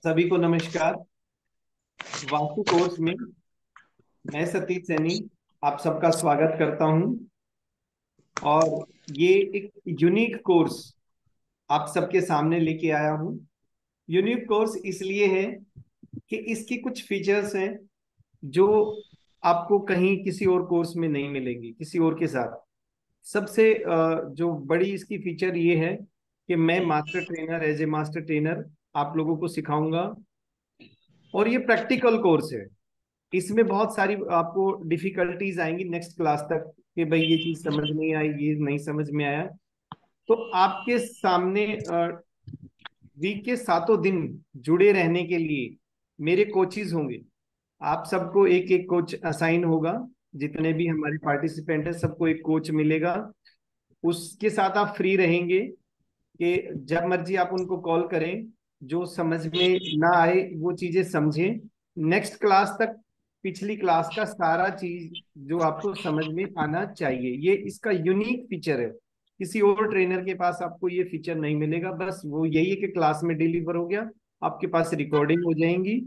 सभी को नमस्कार। वास्तु कोर्स में मैं सतीश सैनी आप सबका स्वागत करता हूं। और ये एक यूनिक कोर्स आप सबके सामने लेके आया हूं। यूनिक कोर्स इसलिए है कि इसकी कुछ फीचर्स हैं जो आपको कहीं किसी और कोर्स में नहीं मिलेंगी, किसी और के साथ। सबसे जो बड़ी इसकी फीचर ये है कि मैं master trainer, as a master trainer आप लोगों को सिखाऊंगा। और ये प्रैक्टिकल कोर्स है। इसमें बहुत सारी आपको डिफिकल्टीज आएंगी नेक्स्ट क्लास तक कि भाई ये चीज समझ नहीं आई, ये नहीं समझ में आया। तो आपके सामने वीक के सातों दिन जुड़े रहने के लिए मेरे कोचिज होंगे। आप सबको एक एक कोच असाइन होगा। जितने भी हमारे पार्टिसिपेंट हैं सबको एक कोच मिलेगा। उसके साथ आप फ्री रहेंगे कि जब मर्जी आप उनको कॉल करें। जो समझ में ना आए वो चीजें समझें। नेक्स्ट क्लास तक पिछली क्लास का सारा चीज जो आपको समझ में आना चाहिए, ये इसका यूनिक फीचर है। किसी और ट्रेनर के पास आपको ये फीचर नहीं मिलेगा। बस वो यही है कि क्लास में डिलीवर हो गया, आपके पास रिकॉर्डिंग हो जाएंगी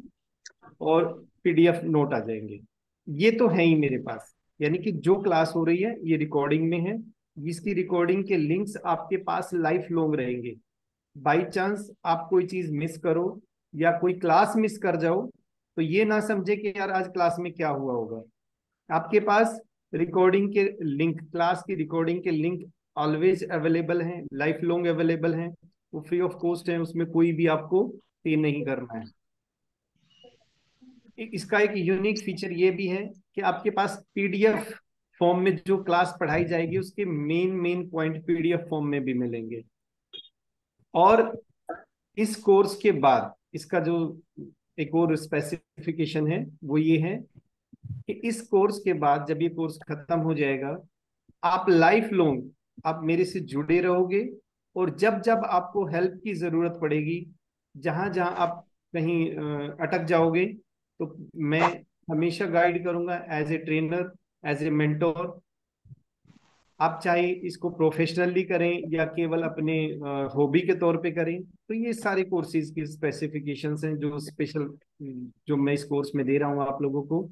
और पीडीएफ नोट आ जाएंगे। ये तो है ही मेरे पास। यानी कि जो क्लास हो रही है ये रिकॉर्डिंग में है। इसकी रिकॉर्डिंग के लिंक्स आपके पास लाइफ लॉन्ग रहेंगे। बाई चांस आप कोई चीज मिस करो या कोई क्लास मिस कर जाओ तो ये ना समझे कि यार आज क्लास में क्या हुआ होगा। आपके पास रिकॉर्डिंग के लिंक, क्लास की रिकॉर्डिंग के लिंक ऑलवेज अवेलेबल हैं, लाइफ लॉन्ग अवेलेबल हैं। वो फ्री ऑफ कॉस्ट है, उसमें कोई भी आपको पे नहीं करना है। इसका एक यूनिक फीचर ये भी है कि आपके पास पीडीएफ फॉर्म में जो क्लास पढ़ाई जाएगी उसके main main point PDF form में भी मिलेंगे। और इस कोर्स के बाद इसका जो एक और स्पेसिफिकेशन है वो ये है कि इस कोर्स के बाद जब ये कोर्स खत्म हो जाएगा आप लाइफ लॉन्ग आप मेरे से जुड़े रहोगे। और जब जब आपको हेल्प की जरूरत पड़ेगी, जहां जहां आप कहीं अटक जाओगे, तो मैं हमेशा गाइड करूंगा as a trainer, as a mentor. आप चाहे इसको प्रोफेशनली करें या केवल अपने हॉबी के तौर पे करें, तो ये सारे कोर्सेज की स्पेसिफिकेशंस हैं जो स्पेशल जो मैं इस कोर्स में दे रहा हूँ आप लोगों को।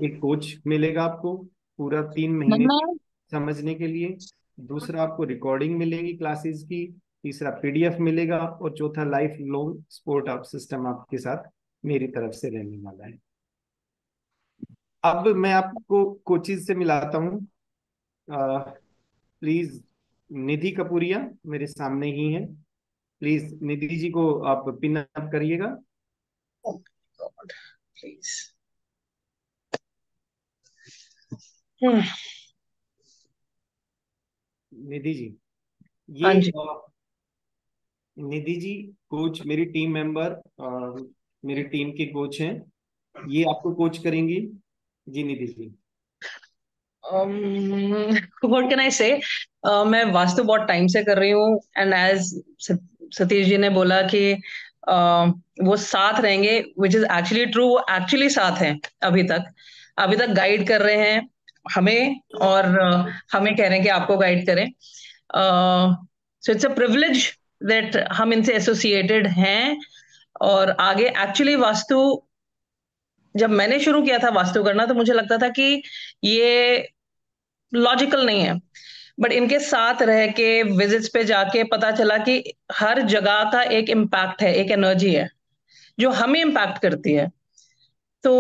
एक कोच मिलेगा आपको पूरा 3 महीने मैं समझने के लिए। दूसरा आपको रिकॉर्डिंग मिलेगी क्लासेस की। तीसरा पीडीएफ मिलेगा और चौथा लाइफ लॉन्ग सपोर्ट आप सिस्टम आपके साथ मेरी तरफ से रहने वाला है। अब मैं आपको कोचिज से मिलाता हूँ। प्लीज, निधि कपूरिया मेरे सामने ही है। प्लीज निधि जी को आप पिन अप करिएगा। God please. हम्म। निधि जी, ये हाँ जी। निधि जी कोच, मेरी टीम मेंबर, मेरी टीम के कोच हैं। ये आपको कोच करेंगी। जी निधि जी। व्हाट कैन आई से। मैं वास्तु बहुत टाइम से कर रही हूँ एंड एज सतीश जी ने बोला कि वो साथ रहेंगे, विच इज एक्चुअली ट्रू। वो एक्चुअली साथ हैं अभी तक गाइड कर रहे हैं हमें। और हमें कह रहे हैं कि आपको गाइड करें। So it's a privilege that हम इनसे एसोसिएटेड हैं। और आगे एक्चुअली वास्तु, जब मैंने शुरू किया था वास्तु करना तो मुझे लगता था कि ये लॉजिकल नहीं है। बट इनके साथ रह के विजिट्स पे जाके पता चला कि हर जगह का एक इम्पैक्ट है, एक एनर्जी है जो हमें इम्पैक्ट करती है। तो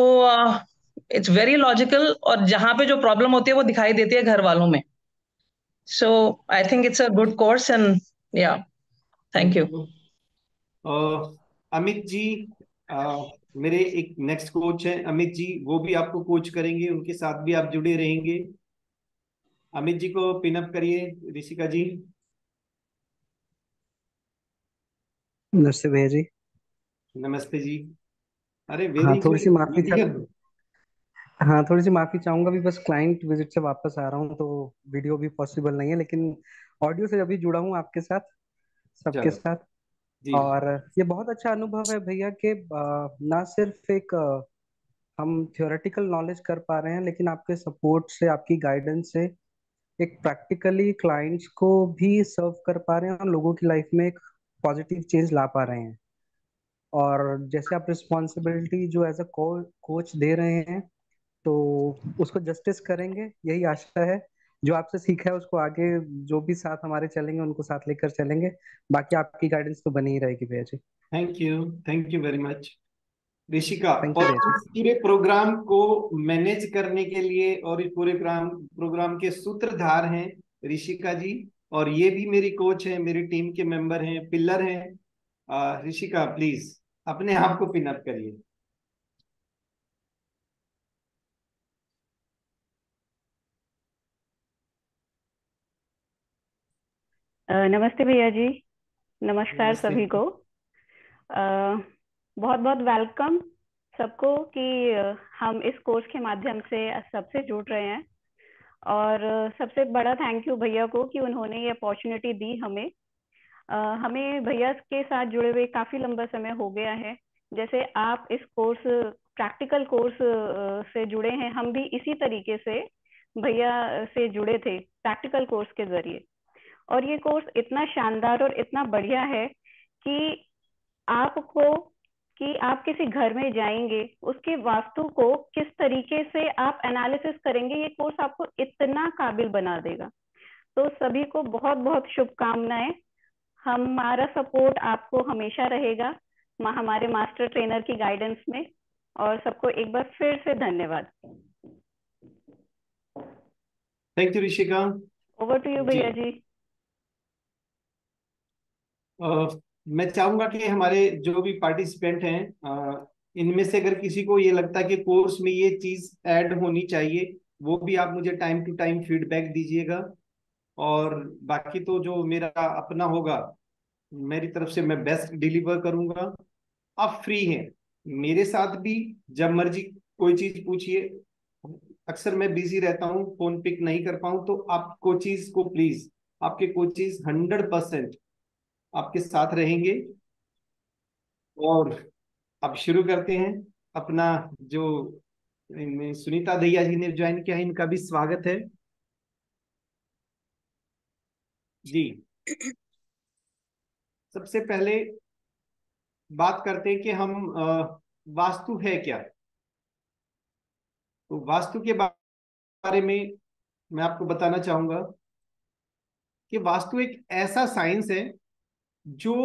इट्स वेरी लॉजिकल, और जहां पे जो प्रॉब्लम होती है वो दिखाई देती है घर वालों में। So I think it's a good course and yeah thank thank you. You. Amit ji, मेरे एक नेक्स्ट कोच हैं अमित जी, वो भी आपको कोच करेंगे, उनके साथ भी आप जुड़े रहेंगे। अमित जी को पिनअप करिए ऋषिका जी। नमस्ते भैया जी। नमस्ते जी। अरे हाँ, वेरी थोड़ी सी गुड माफी बढ़िया। हाँ, थोड़ी सी माफी चाहूंगा भी, बस क्लाइंट विजिट से वापस आ रहा हूँ तो वीडियो भी पॉसिबल नहीं है, लेकिन ऑडियो से अभी जुड़ा हूँ आपके साथ, सबके चलो साथ। जी। और ये बहुत अच्छा अनुभव है भैया कि ना सिर्फ एक हम थियोरेटिकल नॉलेज कर पा रहे हैं, लेकिन आपके सपोर्ट से, आपकी गाइडेंस से एक प्रैक्टिकली क्लाइंट्स को भी सर्व कर पा रहे हैं और लोगों की लाइफ में एक पॉजिटिव चेंज ला पा रहे हैं। और जैसे आप रिस्पॉन्सिबिलिटी जो एज अ कोच दे रहे हैं तो उसको जस्टिस करेंगे, यही आशा है। जो आपसे सीखा है उसको आगे जो भी साथ हमारे चलेंगे उनको साथ लेकर चलेंगे। बाकी आपकी गाइडेंस तो बनी ही रहेगी भैया जी। Thank you very much Rishika. Thank you और भैया जी। इस पूरे प्रोग्राम को मैनेज करने के लिए और इस पूरे प्रोग्राम के सूत्रधार हैं ऋषिका जी। और ये भी मेरी कोच है, मेरी टीम के मेंबर हैं, पिलर हैं। ऋषिका प्लीज अपने आप को पिन अप करिए। नमस्ते भैया जी। नमस्कार नमस्ते। सभी को। बहुत बहुत वेलकम सबको कि हम इस कोर्स के माध्यम से सबसे जुड़ रहे हैं। और सबसे बड़ा थैंक यू भैया को कि उन्होंने ये अपॉर्चुनिटी दी हमें। हमें भैया के साथ जुड़े हुए काफ़ी लंबा समय हो गया है। जैसे आप इस कोर्स प्रैक्टिकल कोर्स से जुड़े हैं, हम भी इसी तरीके से भैया से जुड़े थे प्रैक्टिकल कोर्स के जरिए। और ये कोर्स इतना शानदार और इतना बढ़िया है कि आपको कि आप किसी घर में जाएंगे, उसके वास्तु को किस तरीके से आप एनालिसिस करेंगे, ये कोर्स आपको इतना काबिल बना देगा। तो सभी को बहुत बहुत शुभकामनाएं। हमारा सपोर्ट आपको हमेशा रहेगा हमारे मास्टर ट्रेनर की गाइडेंस में। और सबको एक बार फिर से धन्यवाद। Thank you Rishika. Over to you भैया जी। मैं चाहूंगा कि हमारे जो भी पार्टिसिपेंट हैं, इनमें से अगर किसी को ये लगता है कि कोर्स में ये चीज ऐड होनी चाहिए, वो भी आप मुझे टाइम टू टाइम फीडबैक दीजिएगा। और बाकी तो जो मेरा अपना होगा, मेरी तरफ से मैं बेस्ट डिलीवर करूंगा। आप फ्री हैं मेरे साथ भी, जब मर्जी कोई चीज पूछिए। अक्सर मैं बिजी रहता हूँ, फोन पिक नहीं कर पाऊँ, तो आप कोचिज को प्लीज, आपके कोचिज 100% आपके साथ रहेंगे। और अब शुरू करते हैं अपना जो इनमें सुनीता दैया जी ने ज्वाइन किया है, इनका भी स्वागत है जी। सबसे पहले बात करते हैं कि हम वास्तु है क्या। तो वास्तु के बारे में मैं आपको बताना चाहूंगा कि वास्तु एक ऐसा साइंस है जो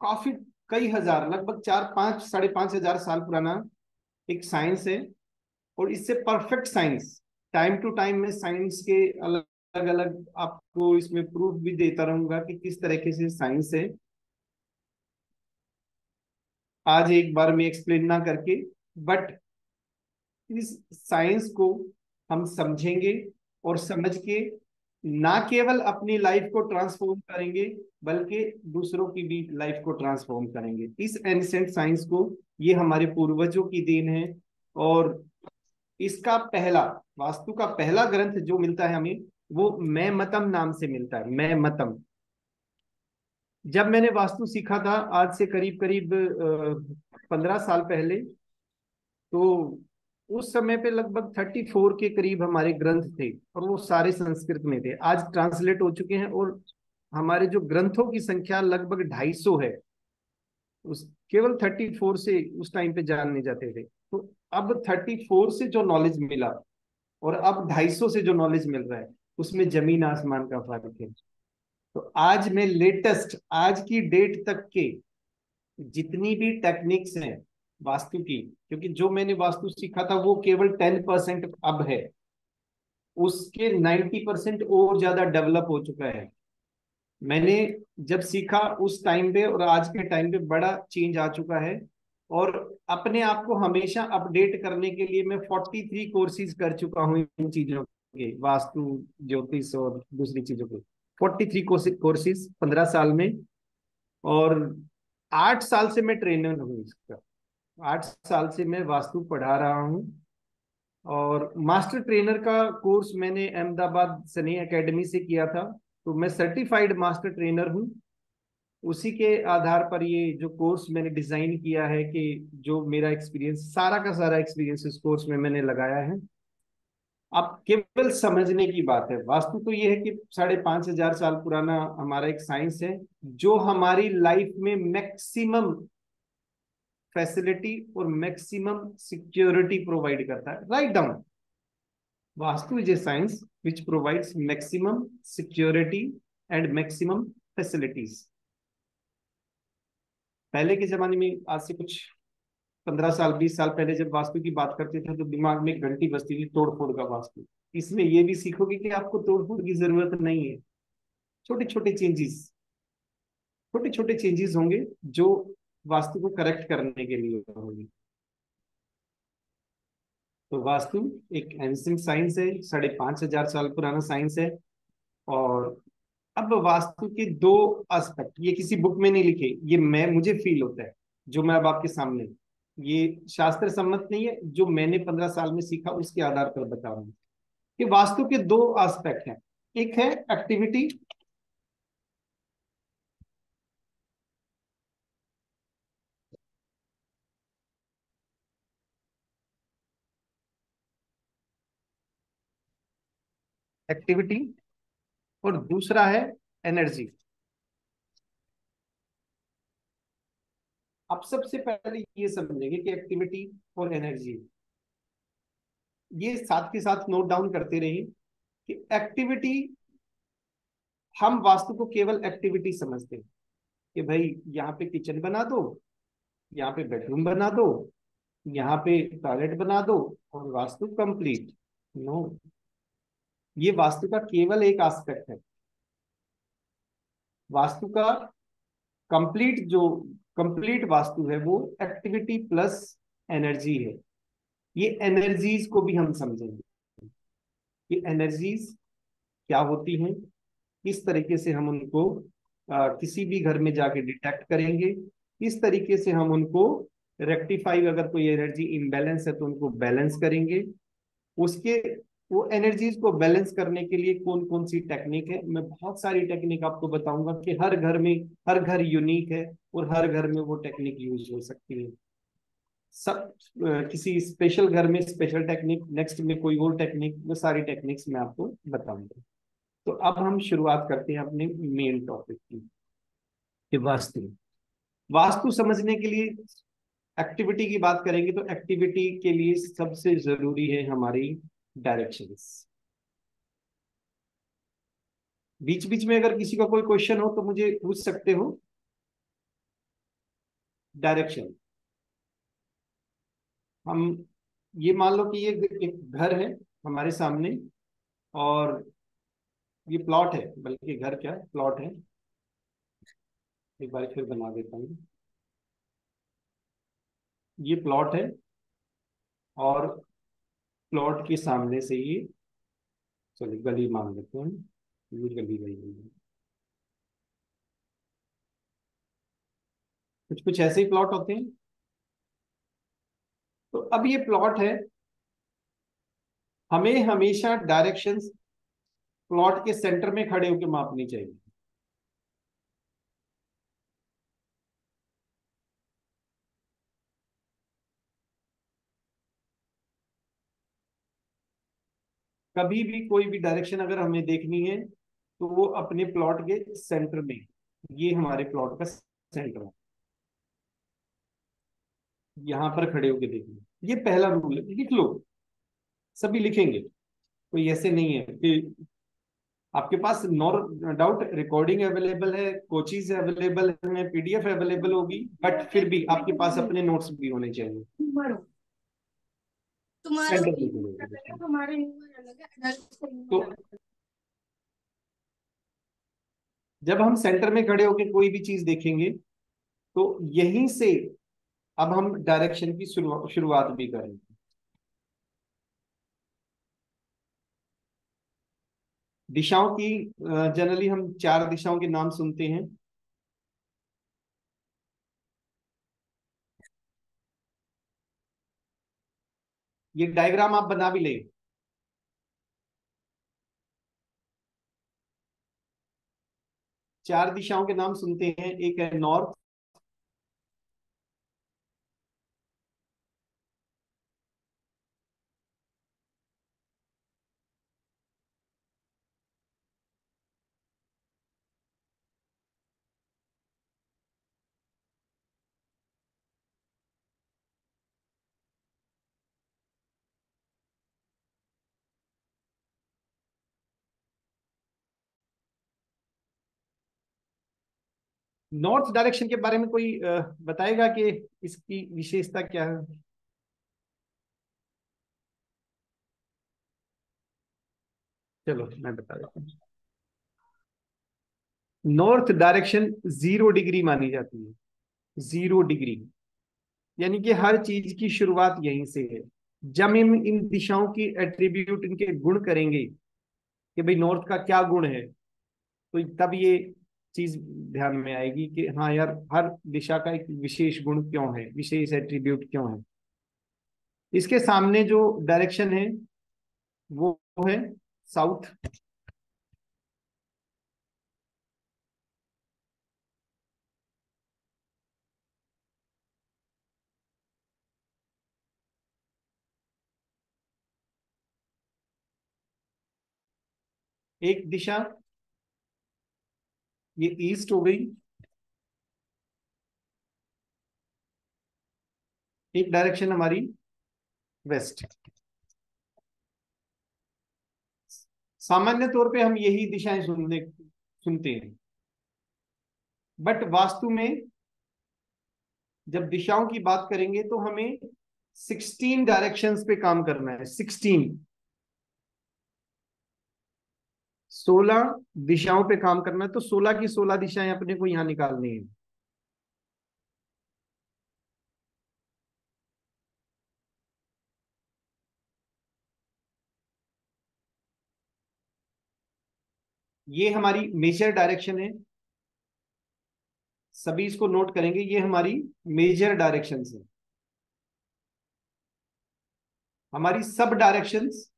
काफी कई हजार, लगभग 4-5 5,500 साल पुराना एक साइंस है। और इससे perfect science, time to time में साइंस के अलग अलग आपको इसमें प्रूफ भी देता रहूंगा कि किस तरीके से साइंस है। आज एक बार में एक्सप्लेन ना करके, बट इस साइंस को हम समझेंगे और समझ के ना केवल अपनी लाइफ को ट्रांसफॉर्म करेंगे, बल्कि दूसरों की भी लाइफ को ट्रांसफॉर्म करेंगे इस एंशिएंट साइंस को। ये हमारे पूर्वजों की देन है। और इसका पहला, वास्तु का पहला ग्रंथ जो मिलता है हमें, वो मैं मतम नाम से मिलता है। मैं मतम। जब मैंने वास्तु सीखा था, आज से करीब करीब 15 साल पहले, तो उस समय पे लगभग 34 के करीब हमारे ग्रंथ थे, और वो सारे संस्कृत में थे। आज ट्रांसलेट हो चुके हैं, और हमारे जो ग्रंथों की संख्या लगभग 250 है। उस केवल 34 से उस टाइम पे जानने जाते थे। तो अब 34 से जो नॉलेज मिला और अब 250 से जो नॉलेज मिल रहा है, उसमें जमीन आसमान का फर्क है। तो आज में लेटेस्ट, आज की डेट तक के जितनी भी टेक्निक्स हैं वास्तु की, क्योंकि जो मैंने वास्तु सीखा था वो केवल 10% अब है, उसके 90% और ज्यादा डेवलप हो चुका है। मैंने जब सीखा उस टाइम पे और आज के टाइम पे बड़ा चेंज आ चुका है। और अपने आप को हमेशा अपडेट करने के लिए मैं 43 कोर्सेज कर चुका हूँ इन चीजों के, वास्तु, ज्योतिष और दूसरी चीजों के। 43 कोर्सेज 15 साल में। और 8 साल से मैं ट्रेनर हूँ इसका। 8 साल से मैं वास्तु पढ़ा रहा हूँ। और मास्टर ट्रेनर का कोर्स मैंने अहमदाबाद सनी एकेडमी से किया था। तो मैं सर्टिफाइड मास्टर ट्रेनर हूँ। उसी के आधार पर ये जो कोर्स मैंने डिजाइन किया है, कि जो मेरा एक्सपीरियंस, सारा का सारा एक्सपीरियंस इस कोर्स में मैंने लगाया है। अब केवल समझने की बात है। वास्तु तो ये है कि 5,500 साल पुराना हमारा एक साइंस है, जो हमारी लाइफ में मैक्सिमम फैसिलिटी और मैक्सिमम सिक्योरिटी प्रोवाइड करता है? Write down. Vastu is a science which provides maximum security and maximum facilities. पहले के जमाने में, आज से कुछ 15 साल 20 साल पहले जब वास्तु की बात करते थे तो दिमाग में एक घंटी बजती थी, तोड़ फोड़ का वास्तु। इसमें ये भी सीखोगे कि आपको तोड़ फोड़ की जरूरत नहीं है। छोटे छोटे चेंजेस, छोटे छोटे चेंजेस होंगे जो वास्तु को करेक्ट करने के लिए होंगे। तो वास्तु एक एंशिएंट साइंस है, 5,500 साल पुराना साइंस है। और अब वास्तु के दो एस्पेक्ट, ये किसी बुक में नहीं लिखे, ये मैं मुझे फील होता है जो मैं अब आपके सामने, ये शास्त्र सम्मत नहीं है, जो मैंने 15 साल में सीखा उसके आधार पर बता रहा हूँ कि वास्तु के दो एस्पेक्ट हैं। एक है एक्टिविटी, एक्टिविटी, और दूसरा है एनर्जी। आप सबसे पहले ये समझेंगे कि एक्टिविटी और एनर्जी, ये साथ के साथ नोट डाउन करते रहिए कि एक्टिविटी, हम वास्तु को केवल एक्टिविटी समझते हैं कि भाई यहाँ पे किचन बना दो, यहाँ पे बेडरूम बना दो, यहाँ पे टॉयलेट बना दो और वास्तु कंप्लीट। नो, ये वास्तु का केवल एक एस्पेक्ट है। वास्तु का कंप्लीट जो कंप्लीट वास्तु है वो एक्टिविटी प्लस एनर्जी है। ये एनर्जीज को भी हम समझेंगे, ये एनर्जीज क्या होती हैं, किस तरीके से हम उनको किसी भी घर में जाके डिटेक्ट करेंगे, किस तरीके से हम उनको रेक्टिफाई, अगर कोई एनर्जी इम्बैलेंस है तो उनको बैलेंस करेंगे। उसके वो एनर्जीज को बैलेंस करने के लिए कौन कौन सी टेक्निक है, मैं बहुत सारी टेक्निक आपको बताऊंगा कि हर घर में, हर घर यूनिक है और हर घर में वो टेक्निक यूज हो सकती है। सब किसी स्पेशल घर में स्पेशल टेक्निक, नेक्स्ट में कोई और टेक्निक, वो सारी टेक्निक्स मैं आपको बताऊंगा। तो अब हम शुरुआत करते हैं अपने मेन टॉपिक की कि वास्तु। वास्तु समझने के लिए एक्टिविटी की बात करेंगे तो एक्टिविटी के लिए सबसे जरूरी है हमारी डायरेक्शंस। बीच बीच में अगर किसी का कोई क्वेश्चन हो तो मुझे पूछ सकते हो। डायरेक्शन, हम ये मान लो कि ये एक घर है हमारे सामने, और ये प्लॉट है, बल्कि घर क्या प्लॉट है। एक बार फिर बना देता हूँ, ये प्लॉट है और प्लॉट के सामने से ये, चलिए गली मान लेते हैं, ये गली गई हुई है। कुछ कुछ ऐसे ही प्लॉट होते हैं। तो अब ये प्लॉट है, हमें हमेशा डायरेक्शंस प्लॉट के सेंटर में खड़े होकर मापनी चाहिए। कभी भी कोई भी डायरेक्शन अगर हमें देखनी है तो वो अपने प्लॉट के सेंटर में, ये हमारे प्लॉट का सेंटर है, यहां पर खड़े होकर देखना, ये पहला रूल है, लिख लो। सभी लिखेंगे, कोई ऐसे नहीं है कि आपके पास नो डाउट रिकॉर्डिंग अवेलेबल है, कोचिज अवेलेबल है, पीडीएफ अवेलेबल होगी, बट फिर भी आपके पास अपने नोट्स भी होने चाहिए। तुम्हारा सेंटर में खड़े होकर अलग है, देखना। हमारे ह्यूमन अलग है, adults का तो human अलग है। जब हम सेंटर में खड़े होकर कोई भी चीज देखेंगे तो यहीं से अब हम डायरेक्शन की शुरुआत भी करेंगे। दिशाओं की जनरली हम 4 दिशाओं के नाम सुनते हैं। ये डायग्राम आप बना भी ले। 4 दिशाओं के नाम सुनते हैं, एक है नॉर्थ, नॉर्थ डायरेक्शन के बारे में कोई बताएगा कि इसकी विशेषता क्या है? चलो मैं बता देता हूँ। नॉर्थ डायरेक्शन 0 डिग्री मानी जाती है। 0 डिग्री यानी कि हर चीज की शुरुआत यहीं से है। जब हम इन दिशाओं की एट्रीब्यूट, इनके गुण करेंगे कि भाई नॉर्थ का क्या गुण है, तो तब ये चीज ध्यान में आएगी कि हाँ यार, हर दिशा का एक विशेष गुण क्यों है, विशेष एट्रीब्यूट क्यों है। इसके सामने जो डायरेक्शन है वो है साउथ। एक दिशा ये ईस्ट हो गई, एक डायरेक्शन हमारी वेस्ट। सामान्य तौर पे हम यही दिशाएं सुनते हैं, बट वास्तु में जब दिशाओं की बात करेंगे तो हमें 16 डायरेक्शंस पे काम करना है। 16 दिशाओं पे काम करना है, तो 16 की 16 दिशाएं अपने को यहां निकालनी है। ये हमारी मेजर डायरेक्शन है, सभी इसको नोट करेंगे, ये हमारी मेजर डायरेक्शन है। हमारी सब डायरेक्शंस,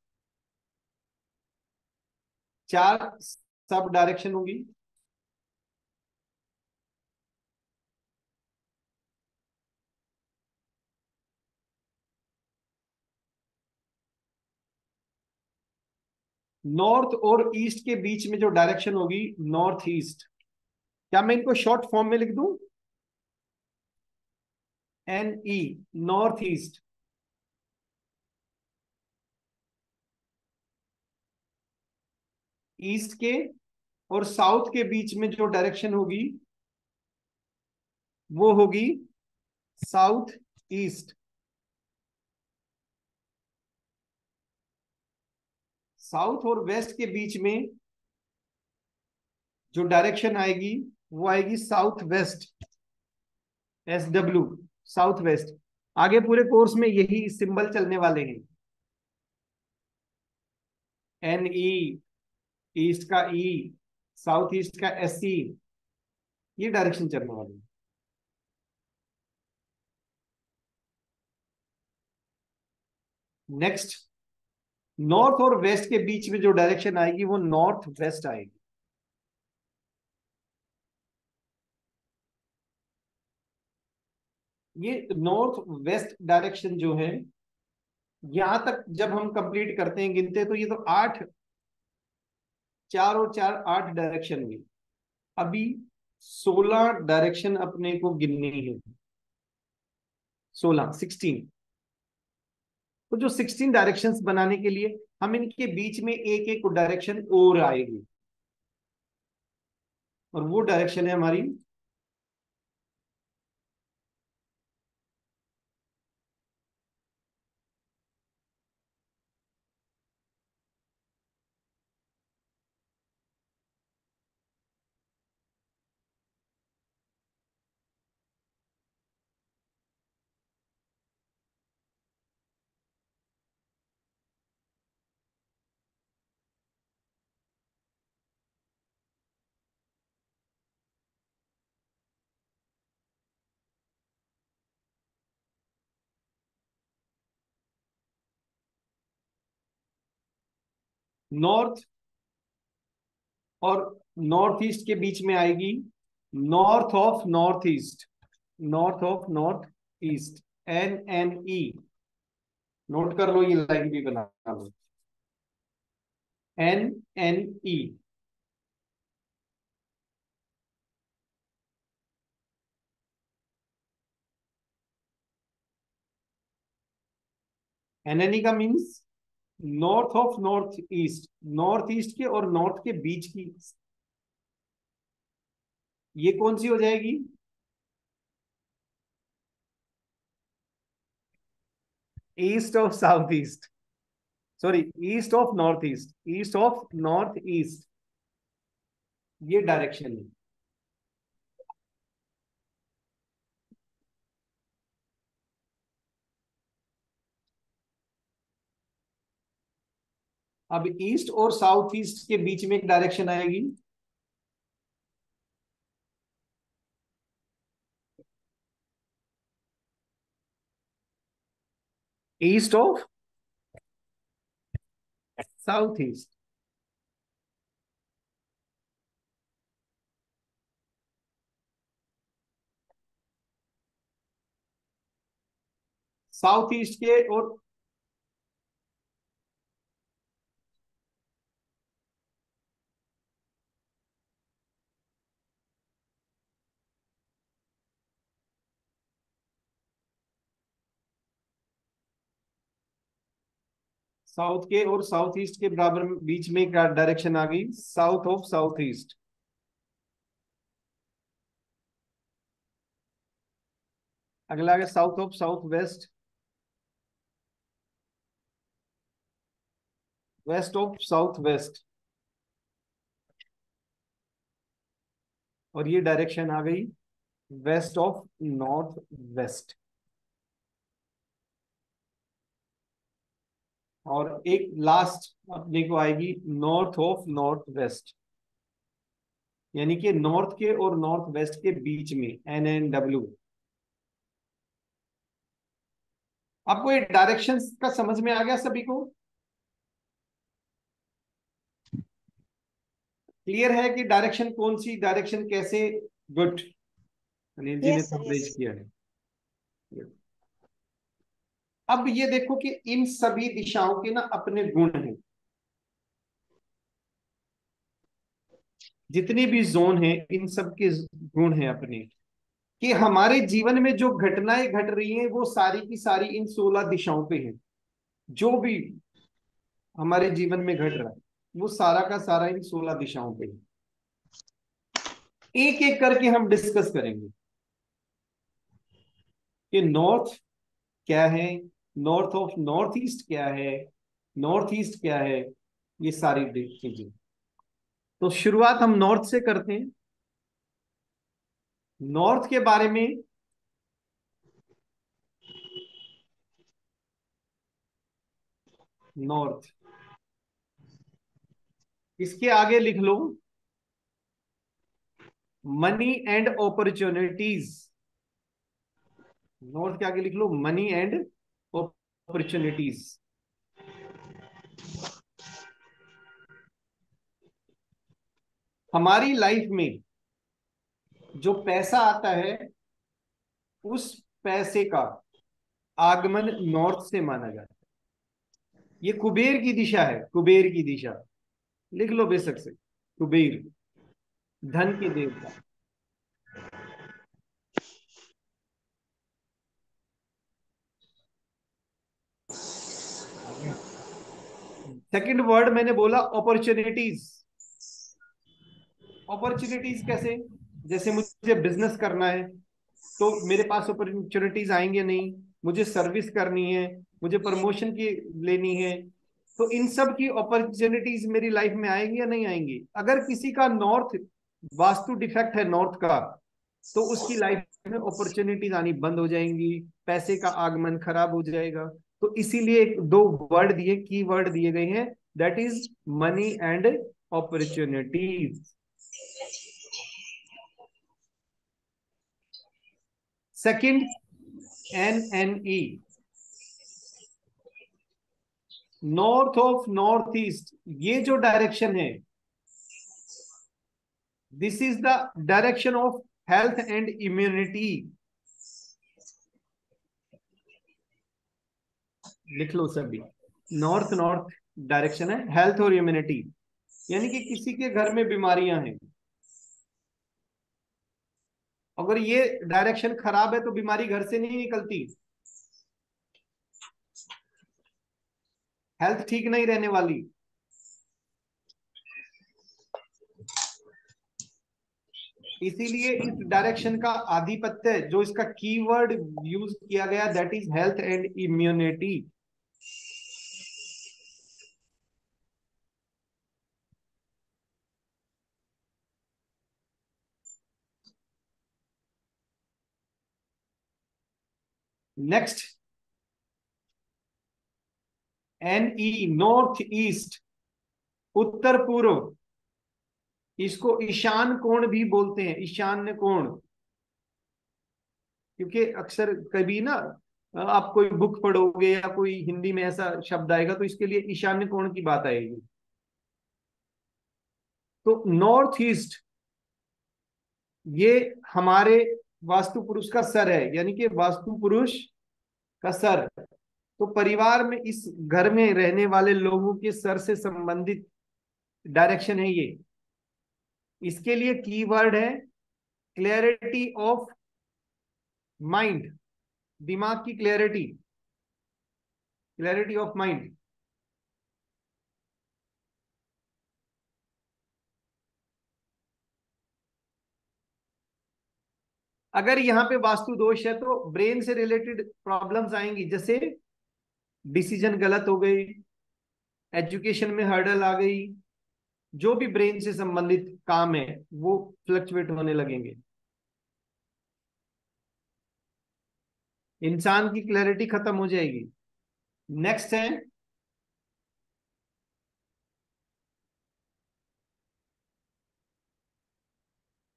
4 सब डायरेक्शन होगी। नॉर्थ और ईस्ट के बीच में जो डायरेक्शन होगी नॉर्थ ईस्ट, क्या मैं इनको शॉर्ट फॉर्म में लिख दूं? NE, north east. ईस्ट के और साउथ के बीच में जो डायरेक्शन होगी वो होगी साउथ ईस्ट। साउथ और वेस्ट के बीच में जो डायरेक्शन आएगी वो आएगी south west. SW, south west. आगे पूरे कोर्स में यही सिंबल चलने वाले हैं। NE, ईस्ट का E, साउथ ईस्ट का SC, ये डायरेक्शन चलने वाले हैं। नेक्स्ट, नॉर्थ और वेस्ट के बीच में जो डायरेक्शन आएगी वो नॉर्थ वेस्ट आएगी। ये नॉर्थ वेस्ट डायरेक्शन जो है, यहां तक जब हम कंप्लीट करते हैं, गिनते हैं, तो ये तो 8, 4 और 4 8 डायरेक्शन हुई। अभी 16 डायरेक्शन अपने को गिननी है। 16 तो जो 16 डायरेक्शंस बनाने के लिए हम इनके बीच में एक एक डायरेक्शन और आएगी, और वो डायरेक्शन है हमारी नॉर्थ और नॉर्थ ईस्ट के बीच में आएगी north of north east. North of north east, NNE। Note कर लो, ये लाइन भी बना लो, NNE। NNE का means north of north east, north east के और नॉर्थ के बीच की ये कौन सी हो जाएगी? East of south east, sorry east of north east, east of north east, ये डायरेक्शन है। अब ईस्ट और साउथ ईस्ट के बीच में एक डायरेक्शन आएगी, east of south east. South east के और साउथ के और साउथ ईस्ट के बराबर बीच में एक डायरेक्शन आ गई, साउथ ऑफ साउथ ईस्ट। अगला आ गया south of south west, west of south west, और ये डायरेक्शन आ गई वेस्ट ऑफ नॉर्थ वेस्ट। और एक लास्ट अपने को आएगी नॉर्थ ऑफ नॉर्थ वेस्ट, यानी कि नॉर्थ के और नॉर्थ वेस्ट के बीच में NNW। आपको ये डायरेक्शंस का समझ में आ गया सभी को? क्लियर है कि डायरेक्शन कौन सी, डायरेक्शन कैसे? गुड, अनिल जी ने Yes, sir, कवरेज yes. किया है। अब ये देखो कि इन सभी दिशाओं के ना अपने गुण हैं। जितने भी जोन हैं इन सब के गुण हैं अपने, कि हमारे जीवन में जो घटनाएं घट रही हैं वो सारी की सारी इन 16 दिशाओं पे हैं। जो भी हमारे जीवन में घट रहा है वो सारा का सारा इन 16 दिशाओं पे है। एक एक करके हम डिस्कस करेंगे कि नॉर्थ क्या है, नॉर्थ ऑफ नॉर्थ ईस्ट क्या है, नॉर्थ ईस्ट क्या है, ये सारी चीजें। तो शुरुआत हम नॉर्थ से करते हैं। नॉर्थ के बारे में नॉर्थ, इसके आगे लिख लो मनी एंड अपॉर्चुनिटीज। नॉर्थ के आगे लिख लो मनी एंड अपॉर्चुनिटीज। हमारी लाइफ में जो पैसा आता है उस पैसे का आगमन नॉर्थ से माना जाता है। ये कुबेर की दिशा है, कुबेर की दिशा लिख लो बेशक से। कुबेर धन के देवता। सेकंड वर्ड मैंने बोला अपॉर्चुनिटीज। अपॉर्चुनिटीज कैसे? जैसे मुझे बिजनेस करना है तो मेरे पास अपॉर्चुनिटीज आएंगे नहीं, मुझे सर्विस करनी है, मुझे प्रमोशन की लेनी है, तो इन सब की अपॉर्चुनिटीज मेरी लाइफ में आएंगी या नहीं आएंगी? अगर किसी का नॉर्थ वास्तु डिफेक्ट है नॉर्थ का, तो उसकी लाइफ में अपॉर्चुनिटीज आनी बंद हो जाएंगी, पैसे का आगमन खराब हो जाएगा। तो इसीलिए एक दो वर्ड दिए, की वर्ड दिए गए हैं, that is money and opportunities. Second NNE, north of north east, ये जो डायरेक्शन है this is the direction of health and immunity. लिख लो सभी, नॉर्थ नॉर्थ डायरेक्शन है हेल्थ और इम्यूनिटी, यानी कि किसी के घर में बीमारियां हैं, अगर ये डायरेक्शन खराब है तो बीमारी घर से नहीं निकलती, हेल्थ ठीक नहीं रहने वाली। इसीलिए इस डायरेक्शन का आधिपत्य, जो इसका कीवर्ड यूज किया गया, that is health and immunity. Next, NE, north east, उत्तर पूर्व। इसको ईशान कोण भी बोलते हैं, ईशान्य कोण। क्योंकि अक्सर कभी ना आप कोई बुक पढ़ोगे या कोई हिंदी में ऐसा शब्द आएगा तो इसके लिए ईशान्य कोण की बात आएगी। तो नॉर्थ ईस्ट ये हमारे वास्तु पुरुष का सर है, यानी कि वास्तु पुरुष का सर। तो परिवार में इस घर में रहने वाले लोगों के सर से संबंधित डायरेक्शन है ये। इसके लिए कीवर्ड है क्लैरिटी ऑफ माइंड, दिमाग की क्लैरिटी, क्लैरिटी ऑफ माइंड। अगर यहाँ पे वास्तु दोष है तो ब्रेन से रिलेटेड प्रॉब्लम्स आएंगी, जैसे डिसीजन गलत हो गई, एजुकेशन में हर्डल आ गई, जो भी ब्रेन से संबंधित काम है वो फ्लक्चुएट होने लगेंगे। इंसान की क्लैरिटी खत्म हो जाएगी। नेक्स्ट है